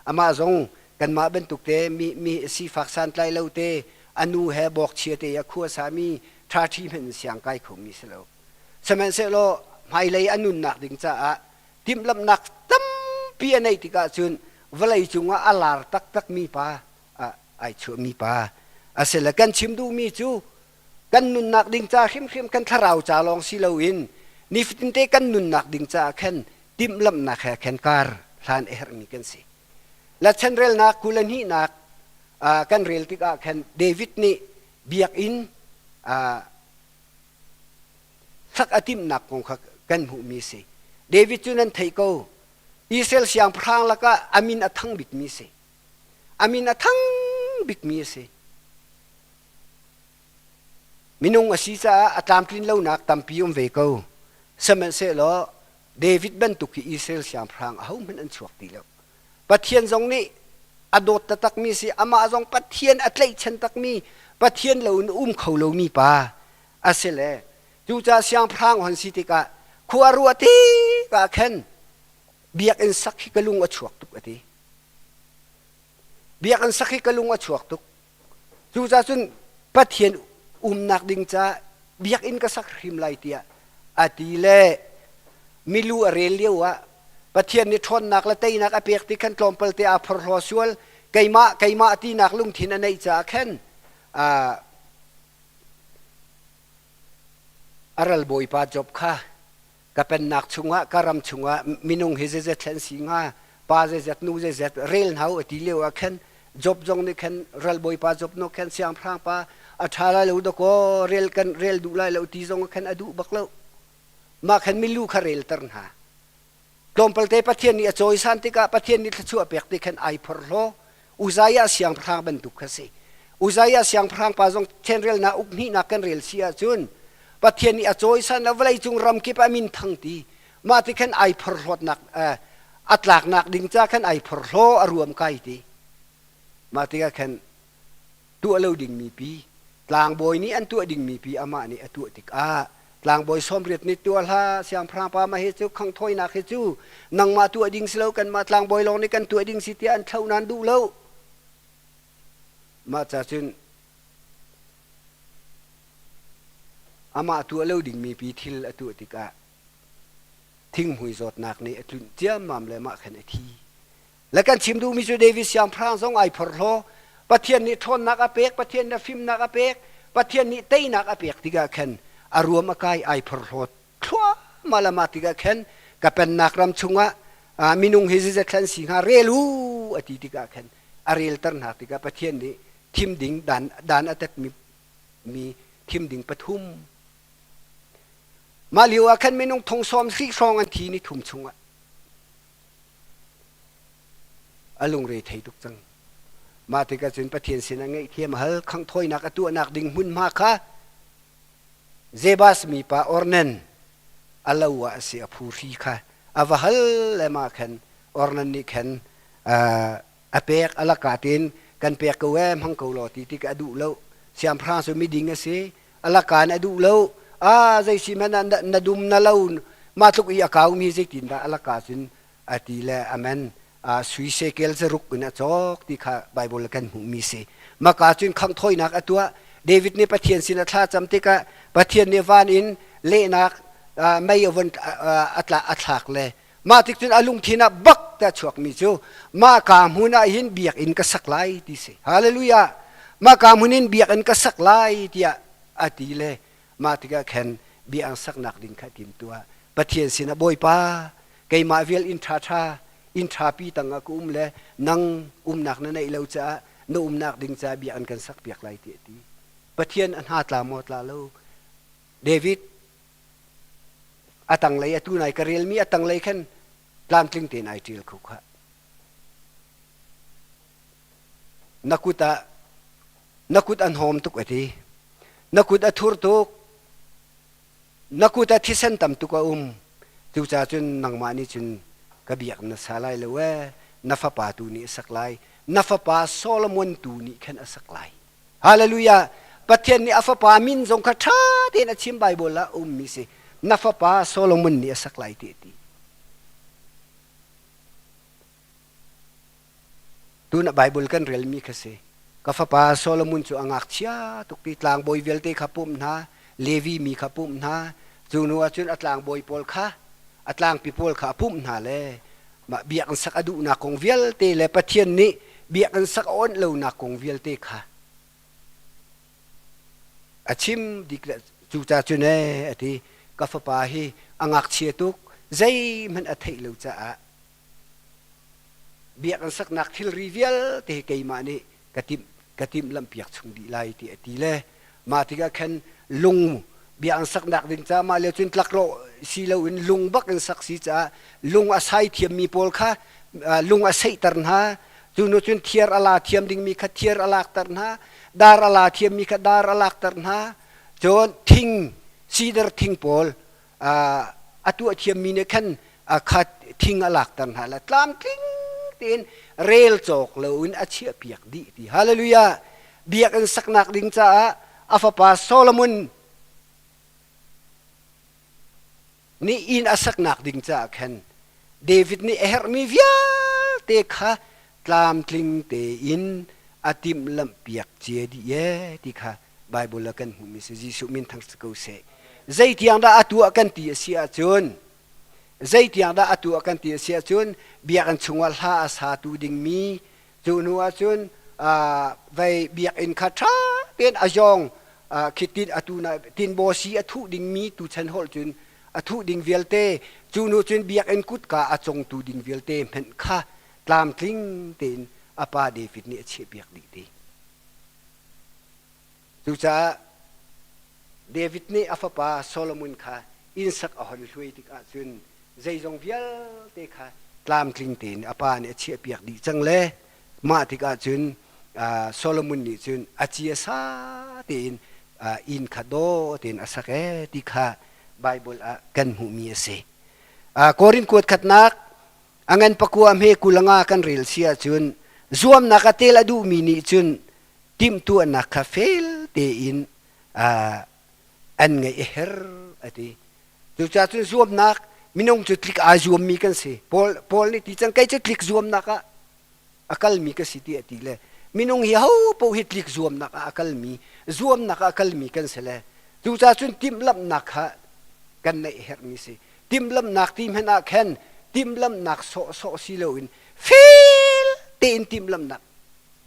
อามาจงกันมาเป็นตุกเตมีสีฝักสันไลเลวเตอนูเฮบอกเชียเตยขัวสามีทาทีเป็นเสียงไกของมีเสลวสมัยเสลวไม่เลยอนุนักดึงจ้าติมลำนักตั้มปีอันไหนที่กาจุนเวลาจุงว่าอลาร์ตักมีปาไอชัวมีปาอาศัยกันชิมดูมีจูกันนุนนักดิ่งจ้าเข้มกันทาราวจ่าลองสิลวินนี่ฟิตเตกันนุนนักดิ่งจ้าแค่นติมลำนักแค่นการลานเอร์มีกันสิและเช่นเรลนักกุลนี่นักกันเรลที่แค่นเดวิดนี่เบียกอินสักอาทิตย์นักของกันหูมีสิเดวิดจุนันไทยก็อิสราเอลเสียงพรางแล้วก็อามินอทั้งบิกมีสิอามินอทั้งบิกมีสิมินุงอาศิษาอัตามกลิ่นเล่านักตามพิยมเวกสมัยเสลอเดวิดเป็นตุกีอิสราเอลเสียงพรางเขามันอันชวกตีแล้วปะเทียนตรงนี้อดตตักมีสิอามาจงปะเทียนอัตเลชันตักมีปะเทียนเหล่าเขาเหล่ามีปาอาเสลจูจ่าเสียงพรางหันสิติกะขวารัวตีกะเข็นเบียกอินสักฮิกลุงอชวกตุกอติเบียกอินสักฮิกลุงอชวกตุกจูจ่าจุนปะเทียนนักดิ่งจ้าเบียกอินก็สักริมไลเตียอาทิเล่มิลูเรเลียวะปะเทียนนี่ทนนักละเตยนักอเปียกที่ขันกลมเปลเตอาพรอสวลไกมาที่นักลุงทินในจ่าแค่นอารัลบอยปาจบค่ะก็เป็นนักชุงะการำชุงะมินุงเฮเซเทนสิงะปาเซเซตนูเซเซตเรลเฮาอาทิเลียวะแค่นจบจงนี่แค่นรัลบอยปาจบโนแค่นเสียงพรางปาอัฐาลาเลวดก็เรลดูไลเลวที่จงขันอดูบักเลวมาขันมิลูขเรลตร์นหากลมเปลเตปะเทียนนี่จอยสันติกาปะเทียนนี่ชั่วเปียกติขันไอพอร์โลอุซายาเสียงพรางบรรทุกขสิอุซายาเสียงพรางปาจงเชนเรลนาอุกนี่นักกันเรลเสียจุนปะเทียนนี่จอยสันแล้วเวลาจุงรำกิปามินทั้งตีมาติขันไอพอร์โลนักอัตลักนักดิ่งจ้าขันไอพอร์โลอารวมไกตีมาติขันตัวเลวดิ่งมีปีลางบอยนี้อันตัวดิ่งมีปีอามานี่อันตัวติกลางบอยสมเร็จนี่ตัวละเสียงพรางปามาเฮจูขังถอยนักเฮจูนังมาตัวดิ่งสิเลวกันมาลางบอยลงนี่กันตัวดิ่งสิเตียนเท่านั้นดูเลวมาจากจุนอามาตัวเลวดิ่งมีปีทิลอันตัวติกทิ้งหุยจดนักนี่จุนเจียมมั่มเลยมาขนาดที่แล้วกันชิมดูมิจูเดวิสเสียงพรางสองไอพอร์โลปะเทียนนี่ทนนักอเปกปะเทียนนี่ฟิมนักอเปกปะเทียนนี่เตยนักอเปกที่กะเข็นอารวมกายไอพรดทั่วมาละมาที่กะเข็นก็เป็นนักรำชุงะมินุงเฮซิเซคันสิงหาเรลูอติที่กะเข็นอาเรลตันหักที่กะปะเทียนนี่ทิมดิ่งดานอัตมีทิมดิ่งปทุมมาเลียวคันมินุงทงซอมซีซองอันทีนี่ทุ่มชุงะอลุงเรทัยทุกจังมาติกาจุนปะเทียนสินังไงเทียมฮัลขังถอยนักตัวนักดิ่งหุ่นมาค่ะเซบาสมีปาออร์เนนอัลลอฮฺเสียผู้รีค่ะอาวะฮัลเลมาขันออร์เนนนี่ขันอเปกอัลกาตินกันเปกกเวมฮังกอลอติติกอดูเลวเสียมพรานสุมิดิ่งเสียอัลกานอดูเลวใจสิมันนดุมนเลวมาทุกอีอากามีจิตินดาอัลกาจุนอติเลอเมนสวิเซเกลจะรุกนะจอกที่ข้าไบเบิลกันหูมีเสมากาจุนขังถอยนักตัวเดวิดเนี่ยปะเทียนสินทราจำติกะปะเทียนเนี่ยวานอินเล่นักไม่ยวันอัตลักเลยมาติจุนอลุงทีน่ะบักแต่ชวกมีจูมากามหุนอินเบียกอินก็สักไลที่เสฮาเลลูยามากามหุนอินเบียกอินก็สักไลที่อติเลยมาติกะแคนเบียงสักนักดินขัดินตัวปะเทียนสินะบอยป้าไกมาเวลอินทราอินทราปีตังกุมเลนังนักนั่นไอเลวจ้าโนนักดิ่งจ้าเบียอันกันสักเบียกไลเตียตีปะเทียนอันหาตลามอตลาโลเดวิดอตังเลยตูนายกเรลมีอตังเลยขันลามกลิ้งเตนไอจิลคุกะนักุตอันหอมตุกอทีนักุตอัทุรตุก นักแต่ที่เส้นต่ำตุกจูจ่าจนนังมานี่จนกระเบียกนัสาไลเลยว่านัฟปาตูนี่สักไลนัฟปาโซโลมอนตูนี่แค่สักไลฮาเลลูยาประเทศนี้อัฟปามินทรงคาชาเทนชิมไบเบิลละมิสินัฟปาโซโลมอนนี่สักไลตีตูนับไบเบิลกันเรียลมีแค่สิกาฟปาโซโลมอนจูอังอักเชียตุกตีตลางบอยเวลเตขับปุ่มนะเลวีมีขับปุ่มนะจูนัวจุนอัตลางบอยปอลค่ะอัตลางปีปอลขับปุ่มนะเลยมาเบียกันสักอดุนักคงเวลเตเลยประเทศนี้เบียกันสักอ้อนเลวนักคงเวลเตค่ะอาชิมดิกจูจ่าจุนเอที่กาฟปาฮีอังอักเชียตุกใจมันอัฐิเลวจ้าเบียกันสักนักทิลรีเวลเตะเกยมานี่กระติมลำเปียกชงดีไลตีเล่มาที่ก็แค่ลุงเบียกันสักนักดึงจ้ามาเลี้ยวจนตลักโลสีเลวินลุงบักกันสักสีจ้าลุงอาศัยเทียมมีโพลค่ะลุงอาศัยตรนฮาจูนจนเทียร์อลาเทียมดึงมีขัดเทียร์อลาตรนฮาดาร์อลาเทียมมีขัดดาร์อลาตรนฮาจนทิ้งซีเดอร์ทิ้งโพลตัวเทียมมีเนี่ยแค่ขัดทิ้งอลาตรนฮาและตามทิ้งตีนเรลจอกเลวินอาเชียเปียกดีที่ฮาเลลูยาเบียกันสักนักดึงจ้าอัฟปาโซโลมอนนี่อินอาสักนักดึงจ้าแค่เดวิดนี่เอร์มีวิอาเตค่ะตามทลิงเตอินอาติมลำเปียกเจดีเยที่ค่ะไบเบิลกันหูมิสจิสุมินทั้งสกุลเสใจที่ยังได้อตัวกันที่เสียจนใจที่ยังได้อตัวกันที่เสียจนเบียกันชงวลหาอาสาตูดิงมีจูนัวจนไปเบียกินคาชาเตียนอจองคิดตินอตูนาตินโบสีอทุดิงมีตูชันฮอลจนอทุดิงเวลเตจูนัวจนเบียกินกุดกาอจงตูดิงเวลเตเห็นค่ะตามทิ้งเตียนอาปาเดวิดนี่เชี่ยเบียกดีดีจูจ้าเดวิดนี่อัฟปาโซโลมอนค่ะอินสักอหอลช่วยติกาจนใจจงเวลเตค่ะตามทิ้งเตียนอาปาเนี่ยเชี่ยเบียกดีจังเลยมาติกาจนโซโลมอนนี่จนอาเจียซาเตียนอินคาโดเตียนอาศักเอติค่ะไบเบิลกันหูมีเสโครินกวดขัดนักอังันปะกัวเมกุลงากันเรลเสียจนรวมนักเตลดูมินิจนทิมตัวนักคาเฟลเตอินอันไงเฮร์อติจุดจ้าจนรวมนักมินงจุดคลิกอาจวมมีกันสิพอลนี่ที่จังใกล้จะคลิกรวมนักakal mi ka siti atile minung hi ho po hitlik zuam nak akal mi zuam nak akal mi kan sele tu cha chun tim lam nak ha kan nei her mi se tim lam nak tim hena khen tim lam nak so si lo in feel tin tim lam nak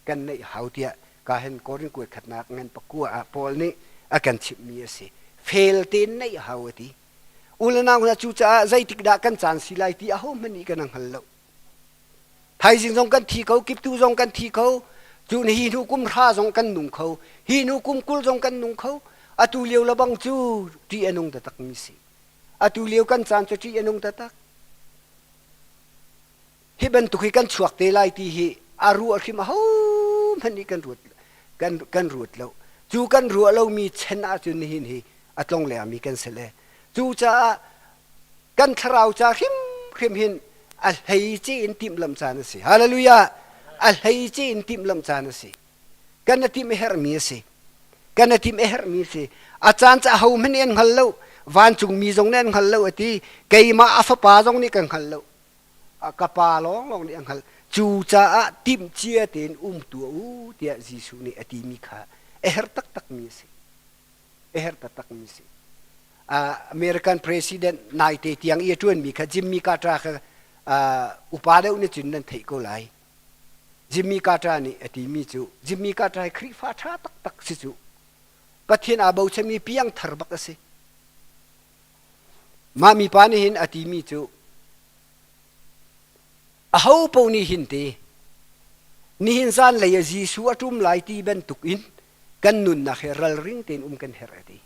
kan nei hau tia ka hen korin ku khat nak ngan pakua a pol ni akan chip mi se fail tin nei hau ati ulana na chu cha zai tik da kan chan silai ti a ho mani kan ang halloไทยสิงสงกันทีเขากิบตูสงกันทีเขาจูนฮีนูกุมท่าสงกันนุ่งเขาฮีนูกุมกุลสงกันนุ่งเขาอตุเลียวละบังจูที่อนงตะตักมิสิอตุเลียวกันจานจูที่อนงตะตักฮิบันตุกิกันชวกเตลัยที่ฮีอารัวขิมาฮูมันนี่กันรูดแล้วจูกันรัวเรามีชนะจูนหินฮีอัตลงแหลมีกันเสลจูจะกันคราวจะขิมหินอัลฮัยจีอินติมลำจานสิฮาเลลูยาอัลฮัยจีอินติมลำจานสิกันนติมเอฮร์มีสิกันนติมเอฮร์มีสิอาจารย์จะเอามันเองฮัลโหลวันจุงมีจงเนนฮัลโหลที่เกยมาอัฟปาจงนี่กันฮัลโหลกะปาลองนี่ฮัลจูจ้าติมเจียเตนตัวเดียจิสุนี่อติมิค่ะเอฮร์ตักมีสิเอฮร์ตักมีสิอเมริกันประธานาธิบดีนายเตที่ยังเอจวนมีค่ะจิมมี่คาตราค่ะอุปาเดอุนจุนนันเทโกไลจิมมี่คาตรานี่อติมิจูจิมมี่คาตราคริฟ้าชาตักสิจูประเทศอาบูชมีเพียงทรบักสิมามีปานิหินอติมิจูอาหูปนีหินเตนิหินซานเลยจีสุอตุมไลตีเบนตุกินกันนุนนักเฮรัลริงเตนกันเฮรตี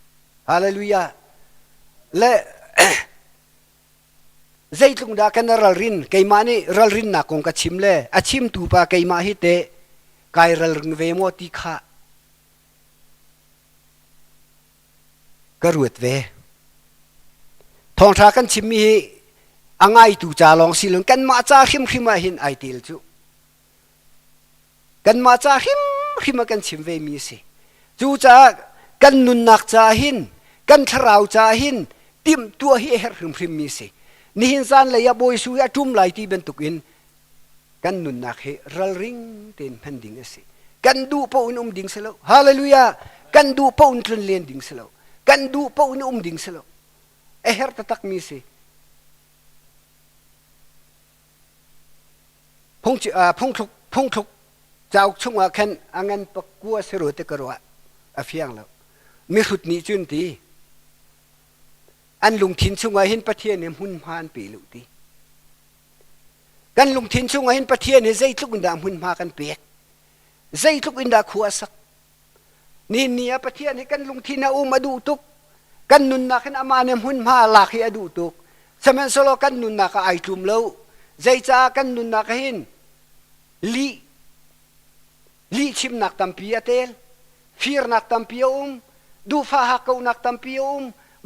ฮาเลลูยาและใจตรงดากันรัลรินไกมานี่รัลรินนักคงกัดชิมเล่อาชิมตูปาไกมาฮิเตไกรัลรินเวโมติขากระรวดเว ทองชากันชิมมีอ่างไอตูจ่าลองสิลงกันมาจ่าหิมหิมาหินไอติลจูกันมาจ่าหิมหิมากันชิมเวมีสิจูจ่ากันนุนนักจ่าหินกันทราวจ่าหินติมตัวเฮเฮหิมหิมมีสินี่หินซานเลยบอยสุยทุ่มไหลที่เป็นตุกินกันนุนนักเฮรัลริงเต็นพันดิ่งสิกันดูปอุนดิ่งสโลฮาเลลูยากันดูปอุนทรนเลียนดิ่งสโลกันดูปอุนดิ่งสโลเฮร์ตตักมีสิพงทุกเจ้าช่วงว่าแค่อังันปกัวสรุปตะกรัวอฟียงแล้วมีหุดนี้จุนตีอันลุงทินช่วงว่าเห็นประเทศเนี่ยหุ่นพานปีลุตีกันลุงทินช่วงว่าเห็นประเทศเนี่ยใจทุกอินดาหุ่นพากันเปียกใจทุกอินดาขัวสักนี่เนี่ยประเทศนี้กันลุงทินเอามาดูตุกกันนุนนักขันอามาเนี่ยหุ่นพาหลักให้ดูตุกสมัยสโลกันนุนนักไอจุมแล้วใจจ้ากันนุนนักเห็นลีชิมนักตัมปียเตลฟีร์นักตัมปียดูฟ้าหักนักตัมปีย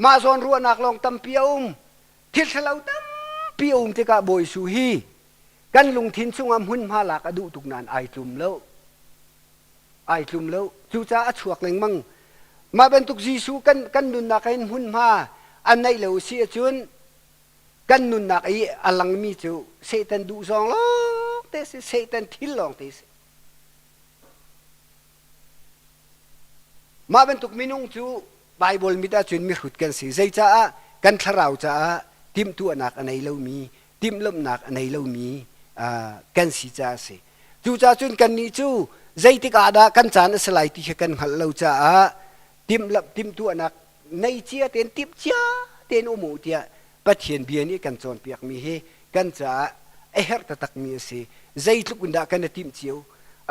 มาซอนรัวนักลองตัมปียทิศเราตัมปียที่กะบอยสุฮีกันลุงทินสุงามหุ่นพาหลักดูตุกนานไอจุมแล้วจูจ้าอชวกหนึ่งมั่งมาเป็นตุกจีสูกันนุนนักเห็นหุ่นพาอันไหนเหลวเสียจนกันนุนนักไอ้อลังมีจูเซตันดูซองล้อเตสเซตันทิลลองเตสมาเป็นตุกมินุงจูไบเบิลมิตาจุนมีขุดกันสิใจจ้ากันทราวจ้าติมตัวนักอันไหนเล่ามีติมลมนักอันไหนเล่ามีกันสิจ้าสิจูจ้าจุนกันนี้จูใจติกาดากันจานสลายที่กันหัลเล่าจ้าติมตัวนักในเจียเต็นติมเจียเต็นอุโมเตียปัจเจียนเบียนี่กันจอนเปียกมีเฮกันจ้าเอเฮร์ตตักมีสิใจทุกคนด่ากันติมเจียว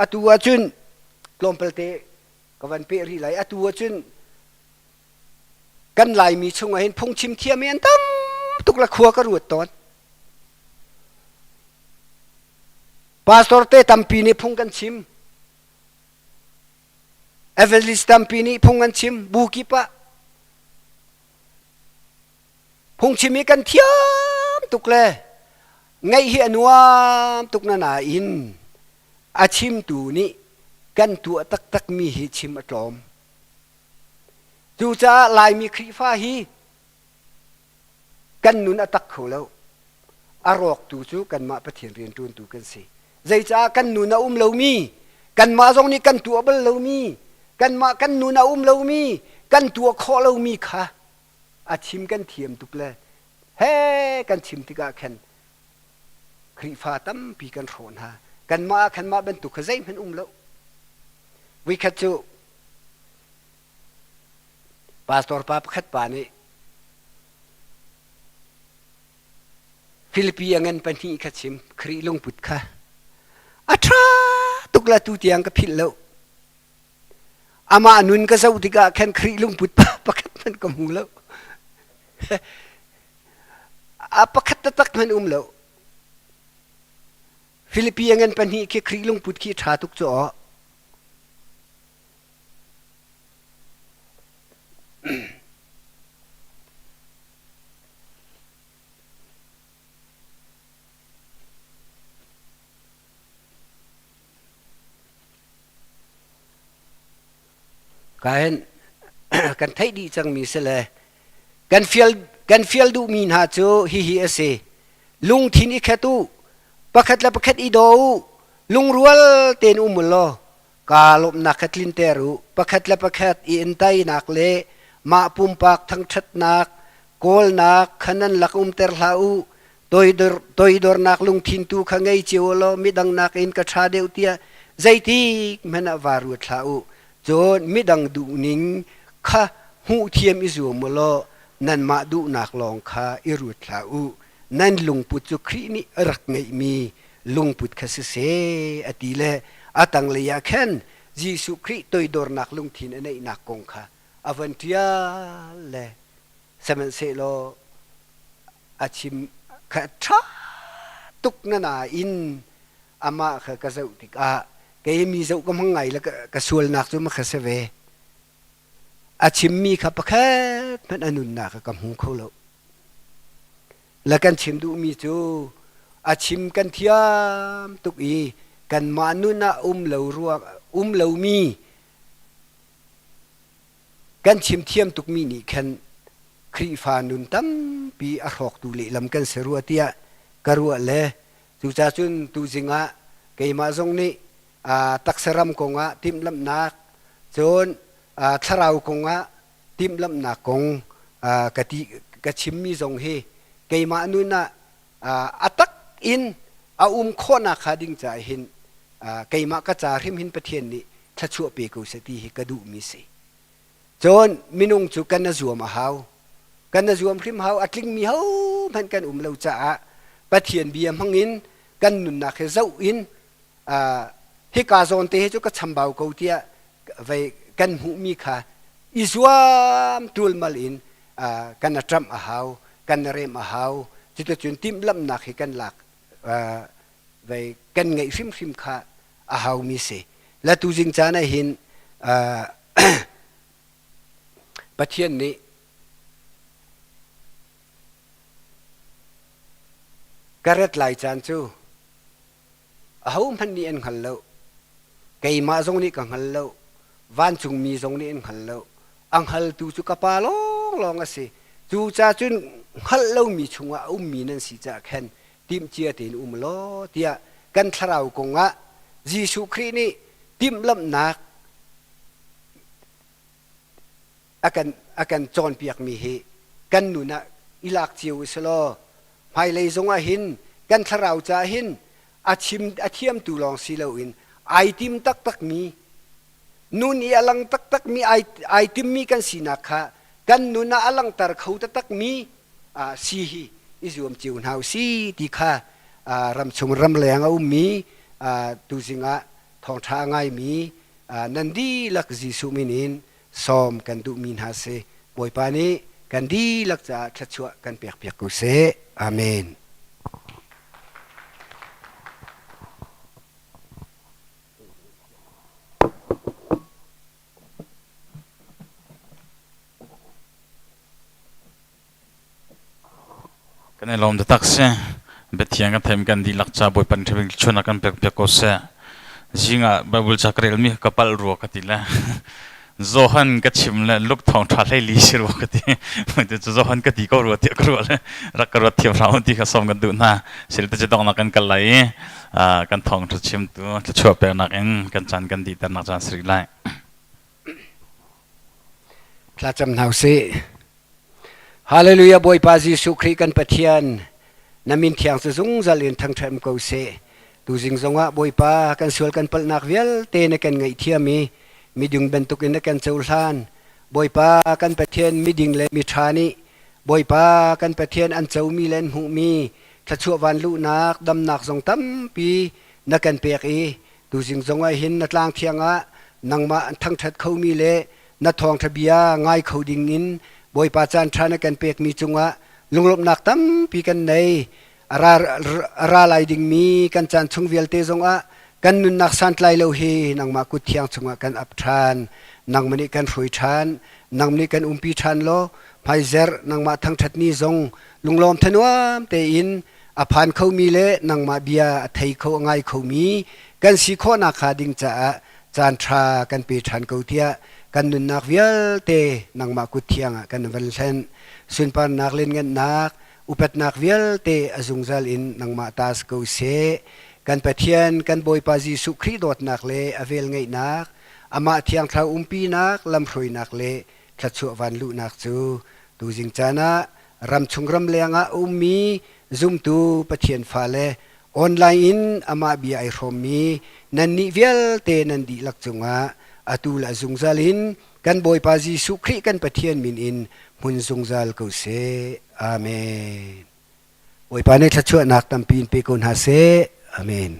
อตัวจุนกลมเปลเตกวันเปรีไหลอตัวจุนกันไหลมีช่วงเห็นพงชิมเทียมเมียนตั้มตุกละขัวกระรวดตอนปาสตอร์เตตัมปีนี่พงกันชิมเอเวลิสตัมปีนี่พงกันชิมบูกิปะพงชิมกันเทียมตุกเลยไงเหียนัวตุกนานาอินอาชิมตูนี่กันตัวตักมีหิชิมอตอมจูจ้าลายมีครีฟ้าฮีกันนุนอตักเขาแล้วอารอกตูจูกันมาประเทียนเรียนตูนตูกันสิใจจ้ากันนุนเลามีกันมาตรงนี้กันตัวเบลเลามีกันมากันนุนเลามีกันตัวคอเลามีค่ะอาชิมกันเทียมตุกเลยเฮ้กันชิมติกาแคนครีฟ้าตั้มปีกันโขนฮะกันมาเป็นตุกขใจมันแล้ววิคัตจูปาสตอร์ปาปขัดปานี่ฟิลิปปียังเงินปันนี่ขัดชิมครีลงปุดค่ะอัตราตุกละตูเตียงกับพิลแล้วอามานุนก็เจ้าติกาแค่ครีลงปุดปะขัดมันก็มูแล้วปะขัดตักมันแล้วฟิลิปปียังเงินปันนี่แค่ครีลงปุดขี้ชาตุกจ่อกันไทยดีจังมีเสลกันเฟียลดูมีนหาโจฮิเอเซลุงทินอีแคตูประคัดละประคัดอีโดลุงรัวเตนอุมุลโลกาลบนักลินเตรุประคัดละประคัดอีอินไตนักเลมาปุ่มปากทั้งชัดนักโกลนักขนันลักเตอร์ลาอูตัวดอร์นักลุงทินตูขังไงเจียวโลมิดังนักอินกระชาเดียวเตียใจตีมันวารุดลาอูจนมิดังดูนิงข้าหูเทียมอิจูมโลนั่นมาดูนักลองข้าอิรุดลาอูนั่นลุงปุจุครีนี่รักไงมีลุงปุจคสเสอติเลอตังเลยาเข็นยิสุครีตัวดอร์นักลุงทินในนักกงข้าอวันที่เลสมัยเสโลอาชิมขัดชาตุกนานาอินอามาขะกะเจ้าติกาเกยมีเจ้าก็มังไงแล้วก็สวลนักจุมาขะเสเวอาชิมมีขับปะแค่มันอนุนนักกับหูเขาแล้ว และกันชิมดูมีจูอาชิมกันเทียมตุกอีกันมานุนะเหลารัวเหลามีกันชิมเทียมตุกมีนี่แค่ครีฟานุนตั้มปีอรอกตุลิลำกันเสรัวเตียกรัวเลยจูจ่าจุนตูจิงะเกยมาทรงนี้ตักสรัมกงะติมลำนักจนทราวกงะติมลำนักกงกะชิมมีทรงเฮเกยมานุนะอัตักอินโคนาคาดิงจ่าหินเกยมากระจาริมหินประเทศนี้ถ้าชั่วเปกูสติกระดูมีสิจนมินุงจุกันนะจัวมาหาวกันนะจัวมพริมหาวอัดลิงมีหาวมันกันเราจ่าประเทศเบียมหังอินกันนุนนักเจ้าอินฮิกาโซนเตจุกชัมบาวกูเตียไว้กันหูมีค่ะอิสวามตูลมาลินกันนะทรัมหาวกันนะเรมหาวจุดจุดทิมลำนักให้กันหลักไว้กันไงฟิมค่ะหาวมีสิและตูจิงจานะหินประเทศนี้กระเร็ดไหลจานจูหาวมันนี่เอ็นขันเลวไก่มาทรงนี้กังขันเลววันจุงมีทรงนี้เอ็นขันเลวอังฮัลตูจุกปาลองอ่ะสิจูจ่าจุนฮัลเลวมีชุงอ่ะมีนั่นสิจ่าแค่นติมเจียตินโลเตียกันทราวกงอ่ะยิสุครีนี่ติมลำนักอากันจอนเปียกมีเฮกันหนุนะอิลักเจียวสโลภายเลยทรงหินกันทราวจ่าหินอาเทียมตูลองสิเลวินไอติมตักมีนุนอีอลังตักมีไอติมมีกันสินักค่ะกันนุนะอลังตารเขาตักมีสีฮีอิจวมจิวหาวสีดีค่ะรำชงรำแรงเอามีตูสิงะทองช้าง่ายมีนันดีลักจิสุมินินซอมกันดูมินฮาเซบอยปานีกันดีลักจะชัดชัวกันเปียกกุเซอาเมนกันในลมจะตักเสเบ็ดเทียงกันเทมกันดีลักจ้าบอยปันเทมิชวนกันเปียกกุเซจิงอ่ะบาบุลจักรเรลมีกระเป๋ารัวกันทีละโจฮันก็ชิมเลยลูกทองทาเลยลีสิรัวกันทีมันจะโจฮันก็ดีก็รัวเทียกรัวเลยรักรัวเทียบเราที่เขาส่งกันดูนะสิลต์จะต้องนักกันกันเลยกันทองจะชิมตัวจะช่วยเป็นนักเองกันจันกันดีแต่นักจันสิริไลพระจำเนาสิฮาเลลูยาบอยปาจิสุครีกันปะเทียนนามินเทียงจะซุงจะเลียนทั้งเทมกูเซตูจิงซงะบอยปากันสวลกันเปิลนักเวลเตนกันไงเทียมีดึงเป็นตุกินกันเจ้าทานบอยปากันปะเทียนมีดึงเลมีทานิบอยปากันปะเทียนอันเจ้ามีเลนหูมีถ้าชั่ววันลุนักดำนักทรงตั้มปีนักกันเปียกตูจิงซงะหินนัดลางเทียงะนังมาทั้งทัดเขามีเลนัดทองทะเบียง่ายเขาดิ่งอินบอยปาจานทานักกันเปียกมีจุงะลุงลบนักตั้มปีกันในราลายดิ่งมีกันจานชงเวลเตจงะกันนุนนักสันไลเลวเฮนังมากุเทียงชงะกันอับทานนังมันนี่กันรวยทานนังมันนี่กันปีทานโลไพเซอร์นังมาทั้งทัดนี้จงลุงลมทนวมเตอินอภันเขามีเลนังมาเบียไทยเขาง่ายเขามีกันสีโคนาคาดิ่งจะจานทรากันปีทานเขาเทียกันนุนนักเวลเตนังมากุเทียงกันวันเซนสุนปานนักเล่นเงินนักอุปนักเวลเตอจุงซัลอินนังมาตาสกูเซกันปะเทียนกันบอยปาจิสุครีดอดนักเลอเวลไงนักอามาเทียงเท้าปีนักลำรวยนักเลทัดชัววันลุนักจูตูจิงจานารำชงรำเลียงมีซุมตูปะเทียนฟ้าเลออนไลน์อามาบีไอโรมีนันนิเวลเตนันดีลักจงอาตูละจุงซัลินกันบอยปาจิสุครีกันปะเทียนมินอินมุนจุงซัลกูเซอาเมนบอยปาเนทัดชัวนักตัมปีนเปกุนฮาเซอาเมน